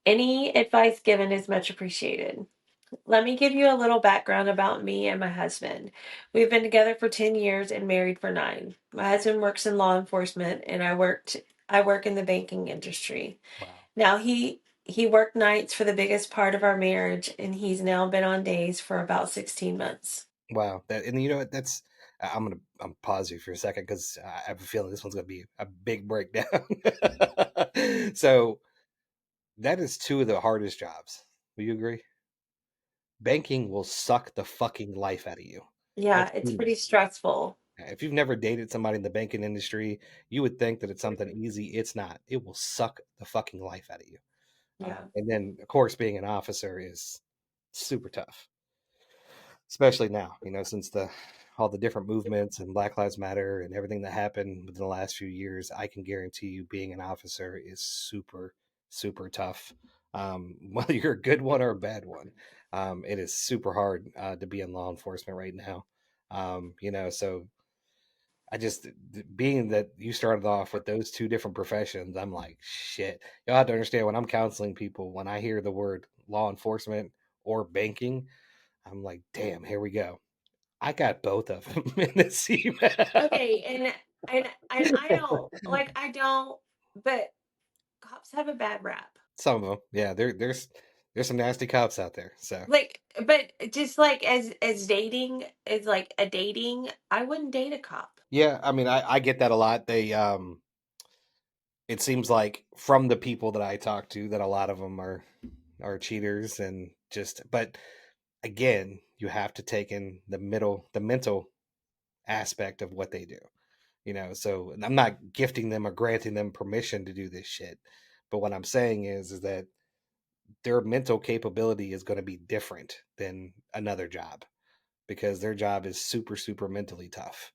any advice given is much appreciated. Let me give you a little background about me and my husband. We've been together for 10 years and married for 9. My husband works in law enforcement and I work in the banking industry.
Wow.
Now he worked nights for the biggest part of our marriage and he's now been on days for about 16 months.
Wow. That, and you know what? I'm pause you for a second because I have a feeling this one's gonna be a big breakdown. So that is two of the hardest jobs. Will you agree? Banking will suck the fucking life out of you.
Yeah,
I've
it's
seen it.
pretty stressful.
If you've never dated somebody in the banking industry, you would think that it's something easy. It's not. It will suck the fucking life out of you.
Yeah.
And then, of course, being an officer is super tough, especially now. Since the all the different movements and Black Lives Matter and everything that happened within the last few years, I can guarantee you, being an officer is super, super tough. Whether you're a good one or a bad one, it is super hard to be in law enforcement right now. So I just being that you started off with those two different professions, I'm like, shit. Y'all have to understand when I'm counseling people, when I hear the word law enforcement or banking, I'm like, damn, here we go. I got both of them in this email.
Okay, and I don't, but cops have a bad rap.
Some of them, yeah. There's some nasty cops out there. So
Like, but just like as dating, as like a dating, I wouldn't date a cop.
yeah, I mean, I get that a lot. It seems like from the people that I talk to that a lot of them are cheaters and just, but again, you have to take in the mental aspect of what they do. So I'm not gifting them or granting them permission to do this shit. But what I'm saying is that their mental capability is going to be different than another job because their job is super, super mentally tough.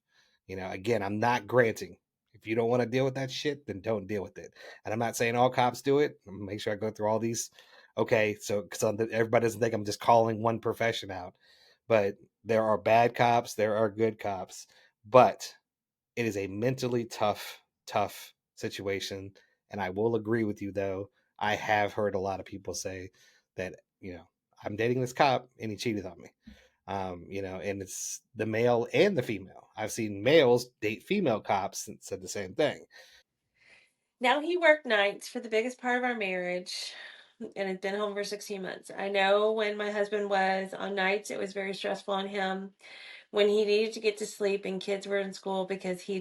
Again, I'm not granting. If you don't want to deal with that shit, then don't deal with it. And I'm not saying all cops do it. I'm gonna make sure I go through all these. Okay, so because everybody doesn't think I'm just calling one profession out, but there are bad cops, there are good cops, but it is a mentally tough, tough situation. And I will agree with you though. I have heard a lot of people say that, I'm dating this cop and he cheated on me. And it's the male and the female. I've seen males date female cops and said the same thing.
Now he worked nights for the biggest part of our marriage and had been home for 16 months. I know when my husband was on nights, it was very stressful on him when he needed to get to sleep and kids were in school because he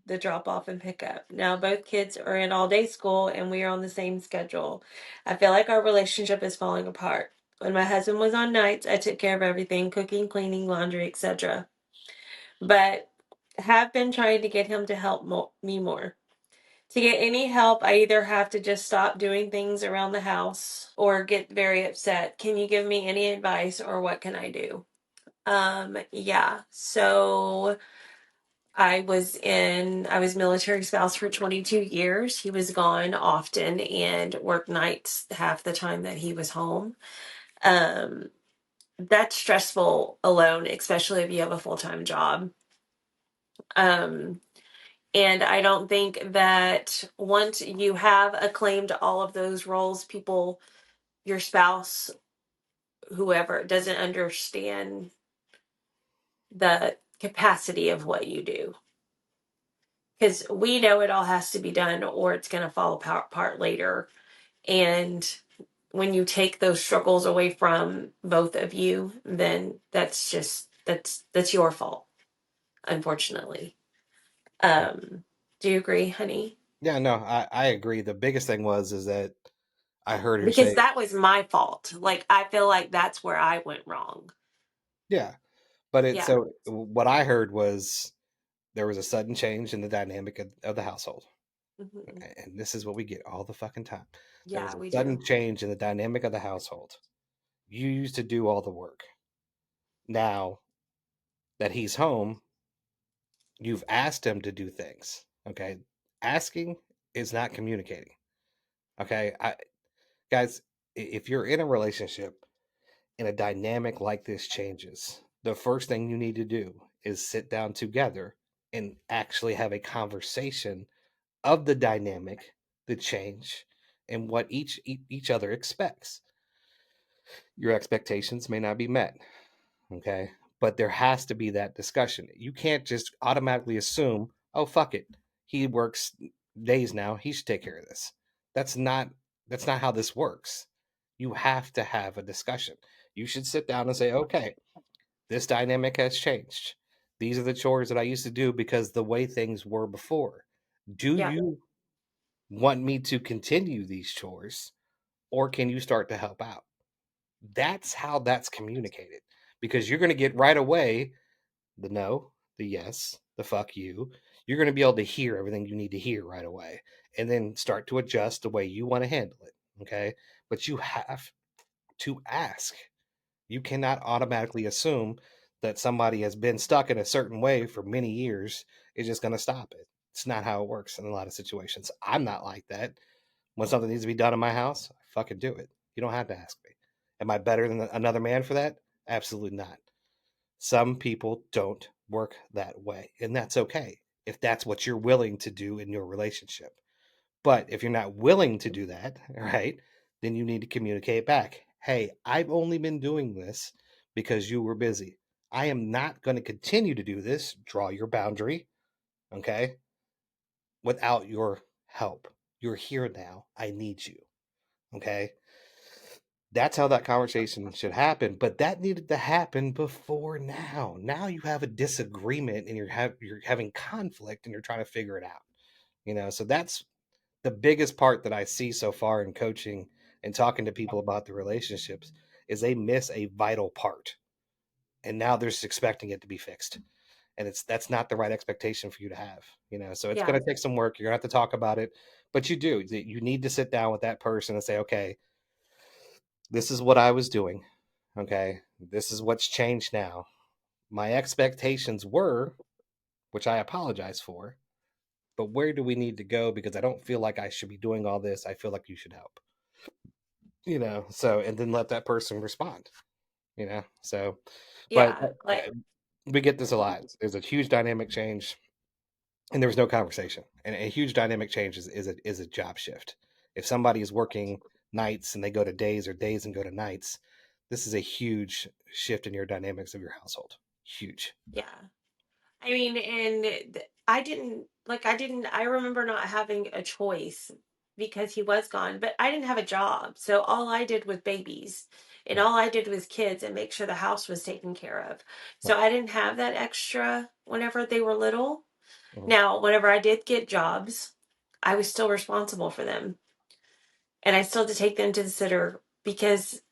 the drop off and pick up. Now both kids are in all day school and we are on the same schedule. I feel like our relationship is falling apart. When my husband was on nights, I took care of everything, cooking, cleaning, laundry, etc. But have been trying to get him to help me more. To get any help, I either have to just stop doing things around the house or get very upset. Can you give me any advice or what can I do? Yeah. So I was military spouse for 22 years. He was gone often and worked nights half the time that he was home. Um, that's stressful alone, especially if you have a full-time job. Um, and I don't think that once you have acclaimed all of those roles, your spouse, whoever, doesn't understand the capacity of what you do. Because we know it all has to be done or it's going to fall apart later. And when you take those struggles away from both of you, then that's your fault, unfortunately. Do you agree, honey?
Yeah, no, I agree. The biggest thing was is that I heard her
Because
say,
that was my fault. Like I feel like that's where I went wrong.
yeah, but it's
Yeah.
so what I heard was there was a sudden change in the dynamic of the household.
Hmm.
And this is what we get all the fucking time. There was
Yeah,
a
we
sudden
do.
change in the dynamic of the household. You used to do all the work. Now that he's home, you've asked him to do things. Okay. Asking is not communicating. Okay. Guys, if you're in a relationship and a dynamic like this changes, the first thing you need to do is sit down together and actually have a conversation of the dynamic, the change, and what each other expects. Your expectations may not be met, okay? But there has to be that discussion. You can't just automatically assume, "Oh, fuck it. He works days now. He should take care of this." That's not that's not how this works. You have to have a discussion. You should sit down and say, "Okay, this dynamic has changed. These are the chores that I used to do because the way things were before. Do
Yeah.
you want me to continue these chores or can you start to help out?" That's how that's communicated because you're going to get right away the no, the yes, the fuck you. You're going to be able to hear everything you need to hear right away and then start to adjust the way you want to handle it. Okay. But you have to ask. You cannot automatically assume that somebody has been stuck in a certain way for many years is just going to stop it. It's not how it works in a lot of situations. I'm not like that. When something needs to be done in my house, I fucking do it. You don't have to ask me. Am I better than another man for that? Absolutely not. Some people don't work that way, and that's okay if that's what you're willing to do in your relationship. But if you're not willing to do that, right, then you need to communicate back. Hey, I've only been doing this because you were busy. I am not going to continue to do this. Draw your boundary, okay, without your help. You're here now. I need you, okay? That's how that conversation should happen, but that needed to happen before now. Now you have a disagreement and you're having conflict and you're trying to figure it out. So that's the biggest part that I see so far in coaching and talking to people about the relationships is they miss a vital part. And now they're just expecting it to be fixed. And that's not the right expectation for you to have. So it's
Yeah.
going to take some work. You're going to have to talk about it, but you need to sit down with that person and say, okay, this is what I was doing. Okay. This is what's changed now. My expectations were, which I apologize for, but where do we need to go? Because I don't feel like I should be doing all this. I feel like you should help. So, and then let that person respond, so, but
Yeah. Like
we get this a lot. There's a huge dynamic change and there was no conversation. And a huge dynamic change is a job shift. If somebody is working nights and they go to days or days and go to nights, this is a huge shift in your dynamics of your household. Huge.
yeah. I mean, and I remember not having a choice because he was gone, but I didn't have a job. So all I did was babies and
Right.
all I did was kids and make sure the house was taken care of. So
Right.
I didn't have that extra whenever they were little.
Mhm.
Now, whenever I did get jobs, I was still responsible for them. And I still had to take them to the sitter because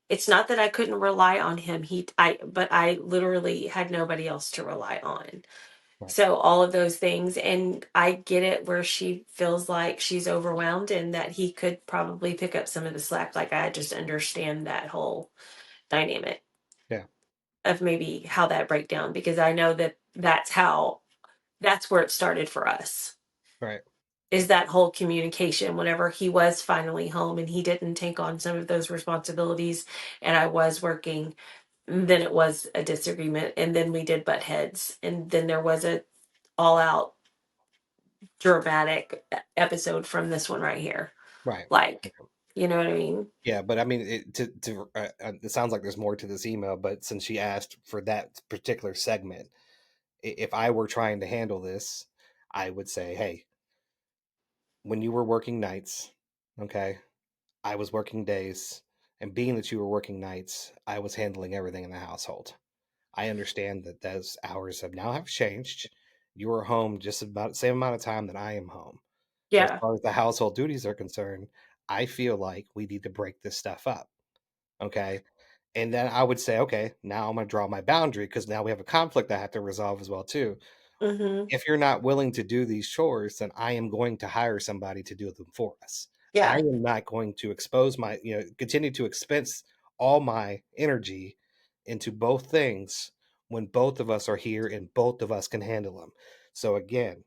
it's not that I couldn't rely on him. But I literally had nobody else to rely on.
Right.
So all of those things, and I get it where she feels like she's overwhelmed and that he could probably pick up some of the slack. Like I just understand that whole dynamic
Yeah.
of maybe how that breakdown because I know that that's where it started for us.
Right.
Is that whole communication whenever he was finally home and he didn't take on some of those responsibilities and I was working, then it was a disagreement and then we did butt heads and then there was a all out dramatic episode from this one right here.
Right.
Like, you know what I mean?
Yeah, but I mean, it sounds like there's more to this email. But since she asked for that particular segment, if I were trying to handle this, I would say, hey, when you were working nights, okay, I was working days, and being that you were working nights, I was handling everything in the household. I understand that those hours have changed. You are home just about the same amount of time that I am home. So as
Yeah.
far as the household duties are concerned, I feel like we need to break this stuff up. Okay. And then I would say, okay, now I'm going to draw my boundary because now we have a conflict I have to resolve as well too.
Mhm.
If you're not willing to do these chores, then I am going to hire somebody to do them for us. I
Yeah.
am not going to expose continue to expense all my energy into both things when both of us are here and both of us can handle them. So again,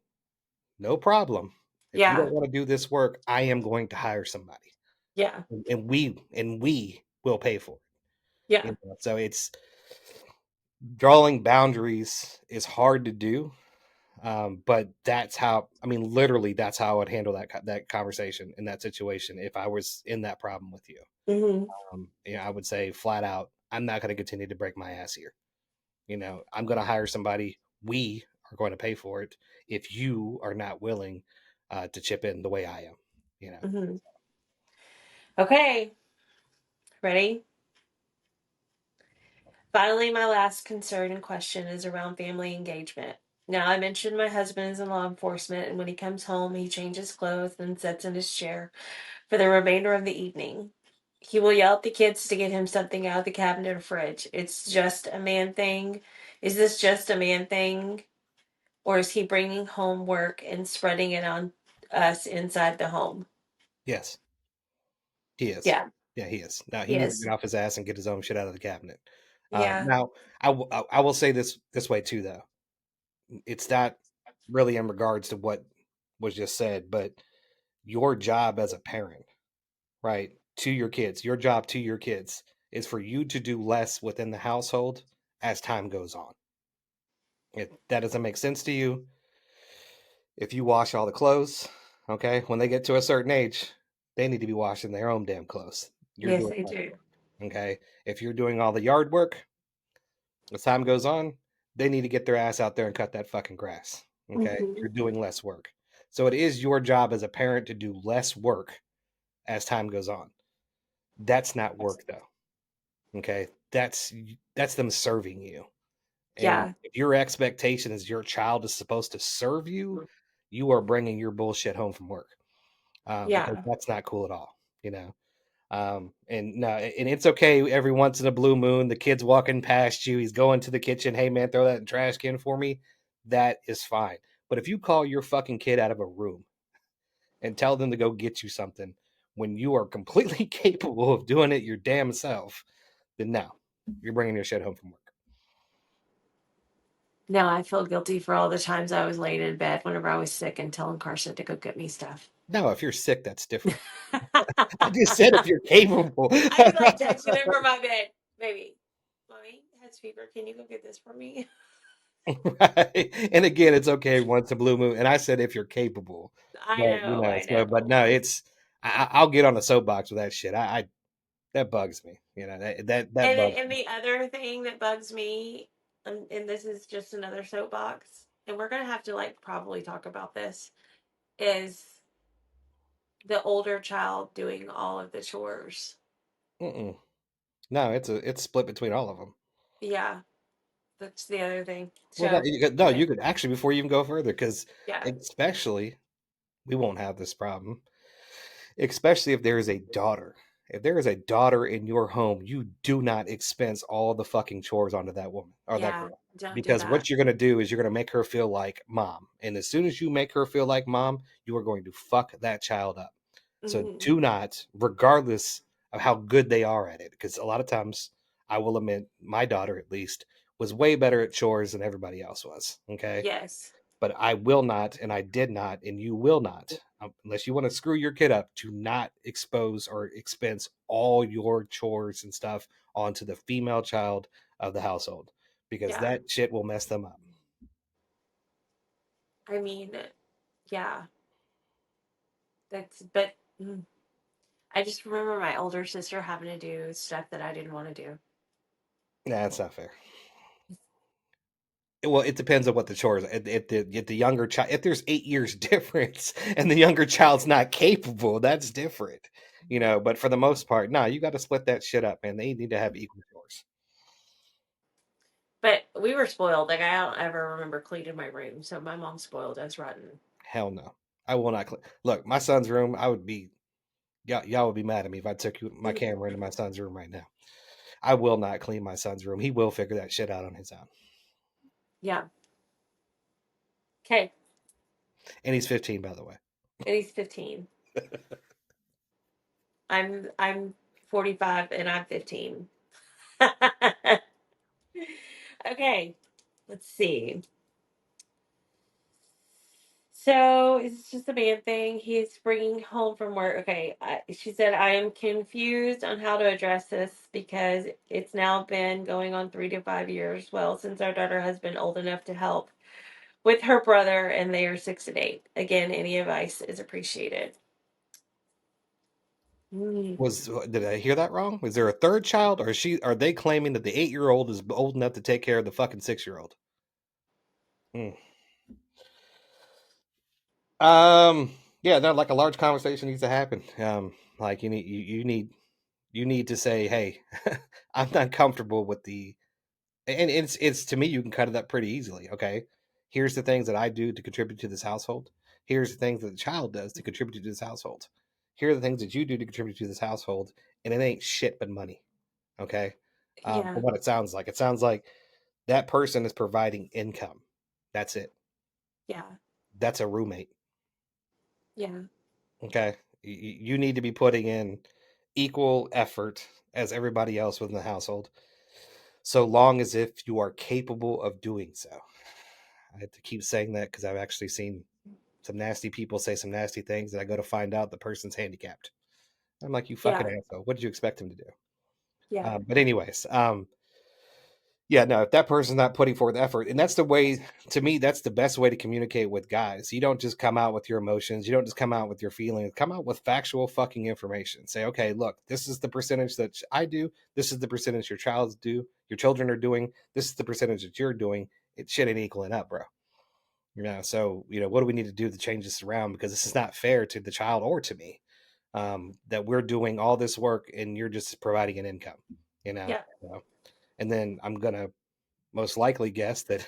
no problem. If you don't
Yeah.
want to do this work, I am going to hire somebody,
Yeah.
and we will pay for it.
Yeah.
So it's drawing boundaries is hard to do, but that's how, I mean, literally, that's how I would handle that conversation in that situation if I was in that problem with you.
Mhm.
I would say flat out, I'm not going to continue to break my ass here. I'm going to hire somebody. We are going to pay for it if you are not willing to chip in the way I am. You know.
Mhm. Okay. Ready? Finally, my last concern and question is around family engagement. Now, I mentioned my husband is in law enforcement, and when he comes home, he changes clothes and sits in his chair for the remainder of the evening. He will yell at the kids to get him something out of the cabinet or fridge. It's just a man thing. Is this just a man thing? Or is he bringing home work and spreading it on us inside the home?
Yes, he is.
Yeah,
Yeah, he is. Now he
he
needs to
is.
get off his ass and get his own shit out of the cabinet.
Yeah.
Now, I will say this way too, though. It's not really in regards to what was just said, but your job as a parent, right, to your kids, your job to your kids is for you to do less within the household as time goes on. If that doesn't make sense to you, if you wash all the clothes, okay, when they get to a certain age, they need to be washing their own damn clothes. You're
Yes,
doing
they
less
do.
work, okay? If you're doing all the yard work, as time goes on, they need to get their ass out there and cut that fucking grass, okay?
Hmm.
You're doing less work. So it is your job as a parent to do less work as time goes on. That's not work though, okay? That's them serving you. And
Yeah,
if your expectation is your child is supposed to serve you, you are bringing your bullshit home from work, because
yeah.
that's not cool at all, you know. And no, and it's okay every once in a blue moon, the kid's walking past you, he's going to the kitchen, hey man, throw that in the trash can for me. That is fine. But if you call your fucking kid out of a room and tell them to go get you something when you are completely capable of doing it your damn self, then no, you're bringing your shit home from work.
Now I feel guilty for all the times I was laying in bed whenever I was sick and telling Carson to go get me stuff.
No, if you're sick, that's different. I just said if
I'd
you're capable.
be like texting him from my bed, baby, mommy has fever. Can you go get this for me?
Right. And again, it's okay once a blue moon. And I said if you're capable,
I
but
know, I
but
know.
no, I'll get on a soapbox with that shit. I that bugs me. That bugs
And
me.
the other thing that bugs me, and this is just another soapbox, and we're gonna have to like probably talk about this, is the older child doing all of the chores.
Mm-mm. No, it's split between all of them.
Yeah. That's the other thing.
Well, no,
So,
no,
okay.
you could actually before you even go further, because
Yeah.
especially we won't have this problem, especially if there is a daughter. If there is a daughter in your home, you do not expense all the fucking chores onto that woman or that
Yeah.
girl.
Don't do
Because
that.
what you're going to do is you're going to make her feel like mom. And as soon as you make her feel like mom, you are going to fuck that child up. So
Hmm.
do not, regardless of how good they are at it, because a lot of times I will admit, my daughter at least was way better at chores than everybody else was. Okay.
Yes.
But I will not, and I did not, and you will not, unless you want to screw your kid up, to not expose or expense all your chores and stuff onto the female child of the household, because
Yeah.
that shit will mess them up.
I mean, yeah. That's, but I just remember my older sister having to do stuff that I didn't want to do.
Nah, that's not fair. Well, it depends on what the chores. If the younger child, if there's 8 years difference, and the younger child's not capable, that's different, But for the most part, no, you got to split that shit up, man. They need to have equal chores.
But we were spoiled. Like, I don't ever remember cleaning my room. So my mom spoiled us rotten.
Hell no, I will not. Look, my son's room. I would be y'all would be mad at me if I took my camera into my son's room right now. I will not clean my son's room. He will figure that shit out on his own.
Yeah. Okay.
And he's 15, by the way.
And he's 15. I'm 45 and I'm 15. Okay. Let's see. So it's just a man thing. He's bringing home from work. Okay. She said, I am confused on how to address this because it's now been going on 3 to 5 years. Well, since our daughter has been old enough to help with her brother, and they are 6 and 8. Again, any advice is appreciated. Mm.
Did I hear that wrong? Was there a third child, or are they claiming that the 8-year-old is old enough to take care of the fucking 6-year-old? Mm. Um, yeah, no, like a large conversation needs to happen. Like you need to say, hey, I'm not comfortable with and it's to me, you can cut it up pretty easily. Okay, here's the things that I do to contribute to this household. Here's the things that the child does to contribute to this household. Here are the things that you do to contribute to this household, and it ain't shit but money. Okay,
Yeah.
from what it sounds like that person is providing income. That's it.
Yeah.
That's a roommate.
Yeah.
Okay, you need to be putting in equal effort as everybody else within the household, so long as if you are capable of doing so. I have to keep saying that because I've actually seen some nasty people say some nasty things, and I go to find out the person's handicapped. I'm like, you fucking
Yeah.
asshole. What did you expect him to do?
Yeah.
But anyways, yeah, no, if that person's not putting forth effort, and that's the way, to me, that's the best way to communicate with guys. You don't just come out with your emotions. You don't just come out with your feelings. Come out with factual fucking information. Say, okay, look, this is the percentage that I do. This is the percentage your child's do. Your children are doing. This is the percentage that you're doing. It shit ain't equaling up, bro. So what do we need to do to change this around? Because this is not fair to the child or to me. That we're doing all this work and you're just providing an income. You know.
Yeah.
So, and then I'm gonna most likely guess that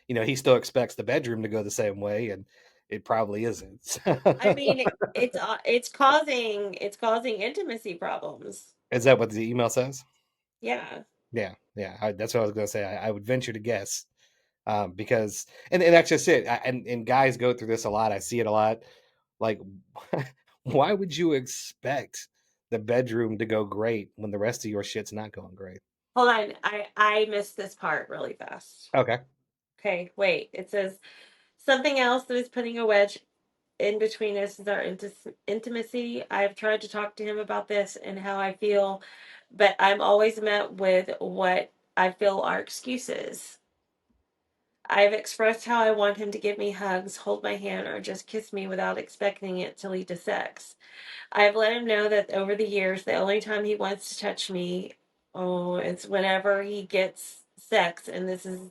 he still expects the bedroom to go the same way, and it probably isn't.
I mean, it's causing intimacy problems.
Is that what the email says?
Yeah.
Yeah, yeah. That's what I was going to say. I would venture to guess, because and that's just it. And guys go through this a lot. I see it a lot. Like, why would you expect the bedroom to go great when the rest of your shit's not going great?
Hold on. I missed this part really fast.
Okay.
Okay, wait. It says something else that is putting a wedge in between us is our intimacy. I've tried to talk to him about this and how I feel, but I'm always met with what I feel are excuses. I've expressed how I want him to give me hugs, hold my hand, or just kiss me without expecting it to lead to sex. I've let him know that over the years, the only time he wants to touch me, oh, it's whenever he gets sex, and this is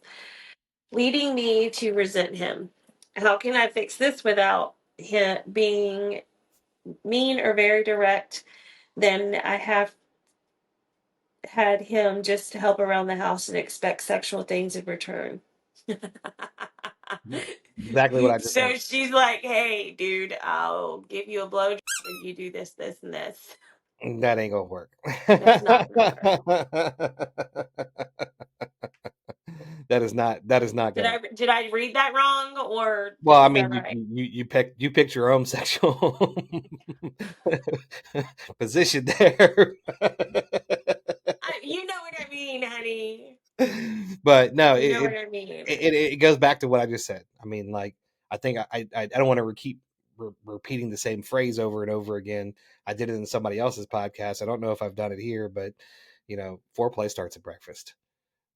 leading me to resent him. How can I fix this without him being mean or very direct? Then I have had him just to help around the house and expect sexual things in return.
Exactly what I just said.
So she's like, "Hey, dude, I'll give you a blowjob if you do this, this, and this."
That ain't gonna work.
That's not gonna work.
That is not
Did
gonna.
I read that wrong or
Well, I
is that
mean,
right?
you picked your own sexual position there.
You know what I mean, honey.
But no,
You know
it,
what I mean.
it it goes back to what I just said. I mean, like I think I don't want to keep repeating the same phrase over and over again. I did it in somebody else's podcast. I don't know if I've done it here, but foreplay starts at breakfast.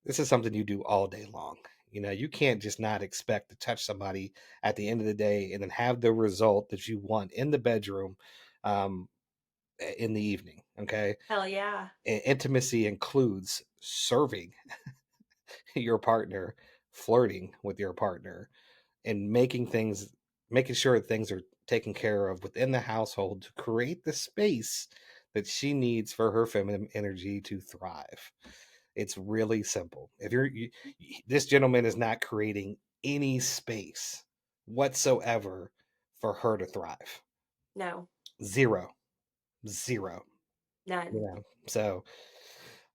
This is something you do all day long. You can't just not expect to touch somebody at the end of the day and then have the result that you want in the bedroom um, in the evening. Okay.
Hell yeah.
Intimacy includes serving your partner, flirting with your partner, and making sure that things are taken care of within the household to create the space that she needs for her feminine energy to thrive. It's really simple. If this gentleman is not creating any space whatsoever for her to thrive.
No,
Zero, zero.
none.
So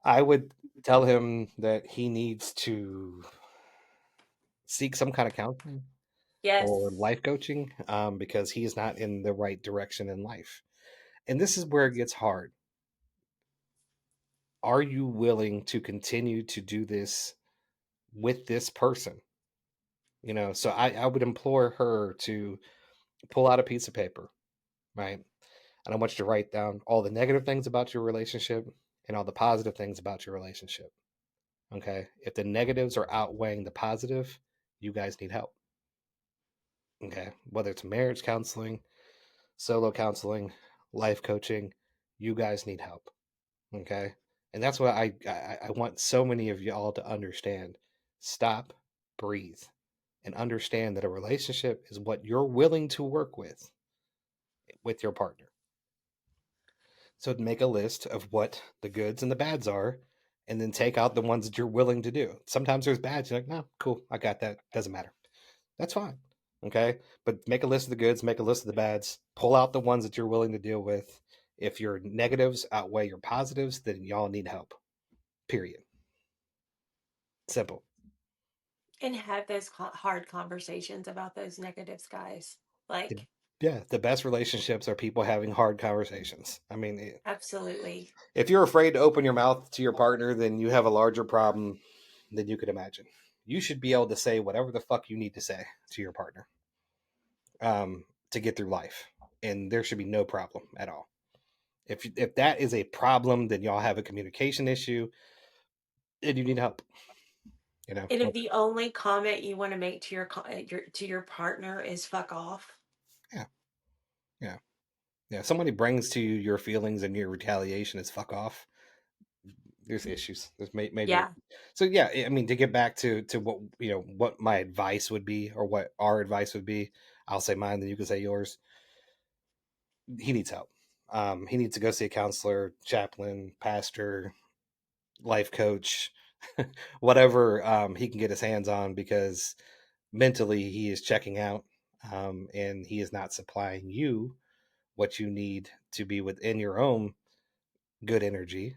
I would tell him that he needs to seek some kind of counseling or
Yes.
life coaching because he's not in the right direction in life. And this is where it gets hard. Are you willing to continue to do this with this person? So I would implore her to pull out a piece of paper, right? And I want you to write down all the negative things about your relationship and all the positive things about your relationship. Okay. If the negatives are outweighing the positive, you guys need help. Okay. Whether it's marriage counseling, solo counseling, life coaching, you guys need help. Okay. And that's what I want so many of y'all to understand. Stop, breathe, and understand that a relationship is what you're willing to work with your partner. So make a list of what the goods and the bads are, and then take out the ones that you're willing to do. Sometimes there's bads. You're like, no, cool, I got that. Doesn't matter. That's fine. Okay. But make a list of the goods, make a list of the bads, pull out the ones that you're willing to deal with. If your negatives outweigh your positives, then y'all need help. Period. Simple.
And have those hard conversations about those negatives, guys.
The-
Like,
Yeah, the best relationships are people having hard conversations. I mean,
absolutely.
if you're afraid to open your mouth to your partner, then you have a larger problem than you could imagine. You should be able to say whatever the fuck you need to say to your partner to get through life, and there should be no problem at all. If that is a problem, then y'all have a communication issue, and you need help.
And if the only comment you want to make to your partner is "fuck off,"
Yeah, yeah, yeah. Somebody brings to you your feelings, and your retaliation is fuck off. There's issues. There's major.
yeah,
So yeah, I mean, to get back to what my advice would be, or what our advice would be, I'll say mine, then you can say yours. He needs help. He needs to go see a counselor, chaplain, pastor, life coach, whatever he can get his hands on, because mentally he is checking out, and he is not supplying you what you need to be within your own good energy,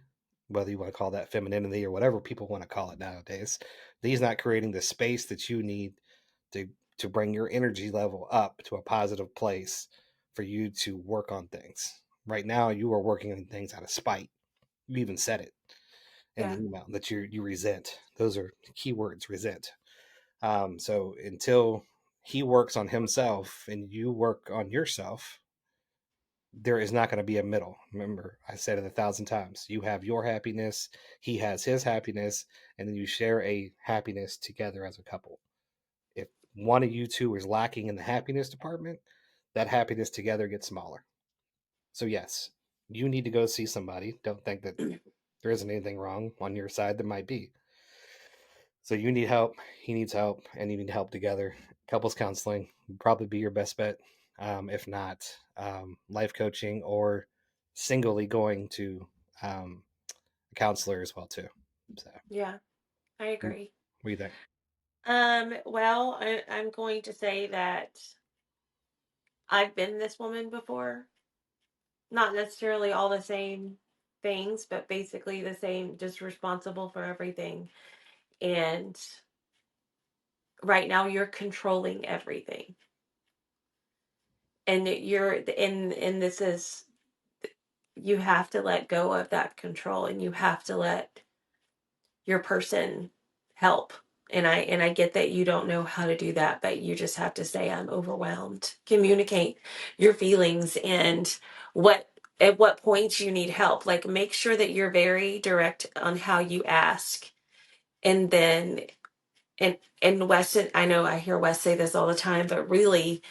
whether you want to call that femininity or whatever people want to call it nowadays. He's not creating the space that you need to to bring your energy level up to a positive place for you to work on things. Right now, you are working on things out of spite. You even said it in the
yeah.
email that you resent. Those are key words, resent. So until he works on himself and you work on yourself, there is not going to be a middle. Remember, I said it 1,000 times. You have your happiness, he has his happiness, and then you share a happiness together as a couple. If one of you two is lacking in the happiness department, that happiness together gets smaller. So, yes, you need to go see somebody. Don't think that there isn't anything wrong on your side. There might be. So, you need help, he needs help, and you need help together. Couples counseling would probably be your best bet. If not, life coaching, or singly going to counselor as well too. So,
Yeah, I
what
agree.
do you think?
Well, I'm going to say that I've been this woman before. Not necessarily all the same things, but basically the same, just responsible for everything. And right now you're controlling everything. And and this is, you have to let go of that control, and you have to let your person help. And I get that you don't know how to do that, but you just have to say, I'm overwhelmed. Communicate your feelings and what at what points you need help. Like, make sure that you're very direct on how you ask. And then, and Wes, I know I hear Wes say this all the time, but really,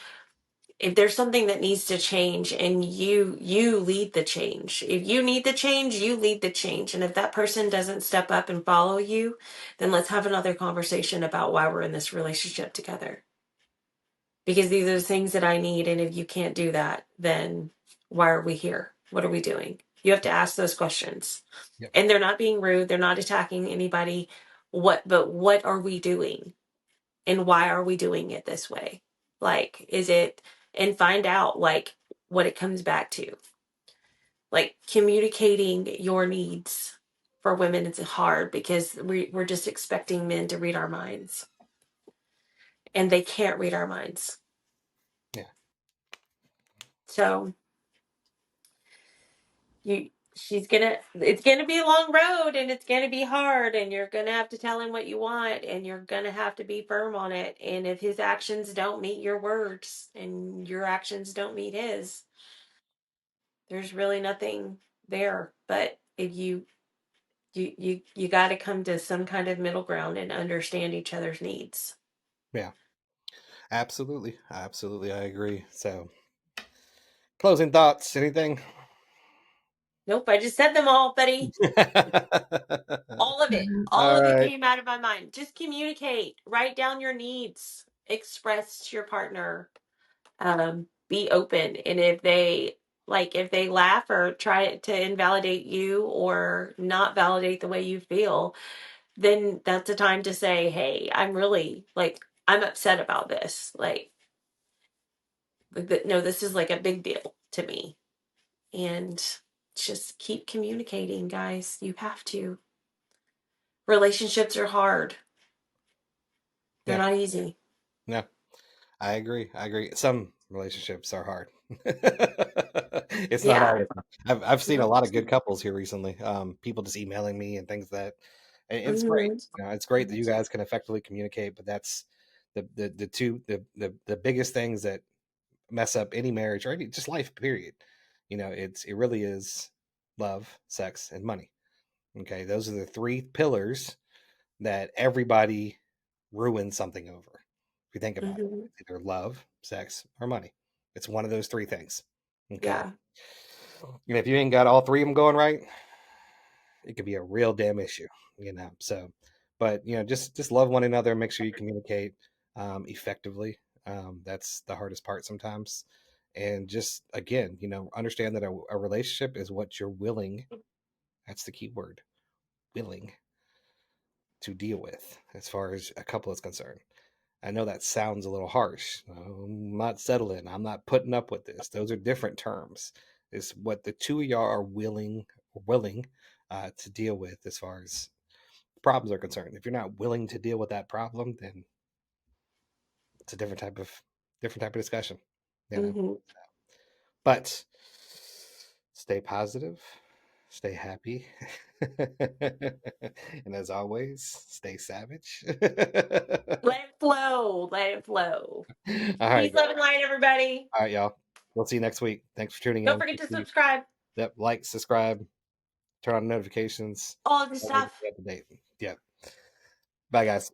if there's something that needs to change, and you lead the change. If you need the change, you lead the change. And if that person doesn't step up and follow you, then let's have another conversation about why we're in this relationship together, because these are the things that I need. And if you can't do that, then why are we here? What are we doing? You have to ask those questions.
Yep.
And they're not being rude, they're not attacking anybody. What are we doing, and why are we doing it this way? Like, is it, and find out like what it comes back to. Like, communicating your needs for women is hard, because we're just expecting men to read our minds, and they can't read our minds.
Yeah.
So it's gonna be a long road, and it's gonna be hard, and you're gonna have to tell him what you want, and you're gonna have to be firm on it. And if his actions don't meet your words, and your actions don't meet his, there's really nothing there. But if you got to come to some kind of middle ground and understand each other's needs.
Yeah. Absolutely. Absolutely. I agree. So, closing thoughts. Anything?
Nope, I just said them all, buddy. All of it. All
All
of it
right.
came out of my mind. Just communicate. Write down your needs. Express to your partner. Be open. And if they laugh or try to invalidate you or not validate the way you feel, then that's a time to say, hey, I'm really like, I'm upset about this. Like, no, this is like a big deal to me. And just keep communicating, guys. You have to. Relationships are hard. They're
Yeah.
not easy.
No, I agree. I agree. Some relationships are hard. It's not
Yeah.
always. I've seen a
No.
lot of good couples here recently. People just emailing me and things that, and it's great.
Hmm.
It's great that you guys can effectively communicate. But that's the two the biggest things that mess up any marriage or any just life. Period. It really is love, sex, and money. Okay, those are the three pillars that everybody ruins something over. If you think about it,
Hmm.
it's either love, sex, or money. It's one of those three things. Okay.
Yeah.
And if you ain't got all three of them going right, it could be a real damn issue. So, but just love one another. Make sure you communicate effectively. That's the hardest part sometimes. And just again, understand that a relationship is what you're willing. That's the key word, willing to deal with as far as a couple is concerned. I know that sounds a little harsh. I'm not settling. I'm not putting up with this. Those are different terms. It's what the two of y'all are willing to deal with as far as problems are concerned. If you're not willing to deal with that problem, then it's a different type of discussion. You know.
Hmm.
But stay positive, stay happy, and as always, stay savage.
Let it flow. Let it flow.
All right.
Peace, love, and light, everybody.
All right, y'all. We'll see you next week. Thanks for tuning
Don't
in.
forget to subscribe.
Yep, like, subscribe, turn on notifications.
All of this
That way you
stuff.
can stay up to date. Yep. Bye, guys.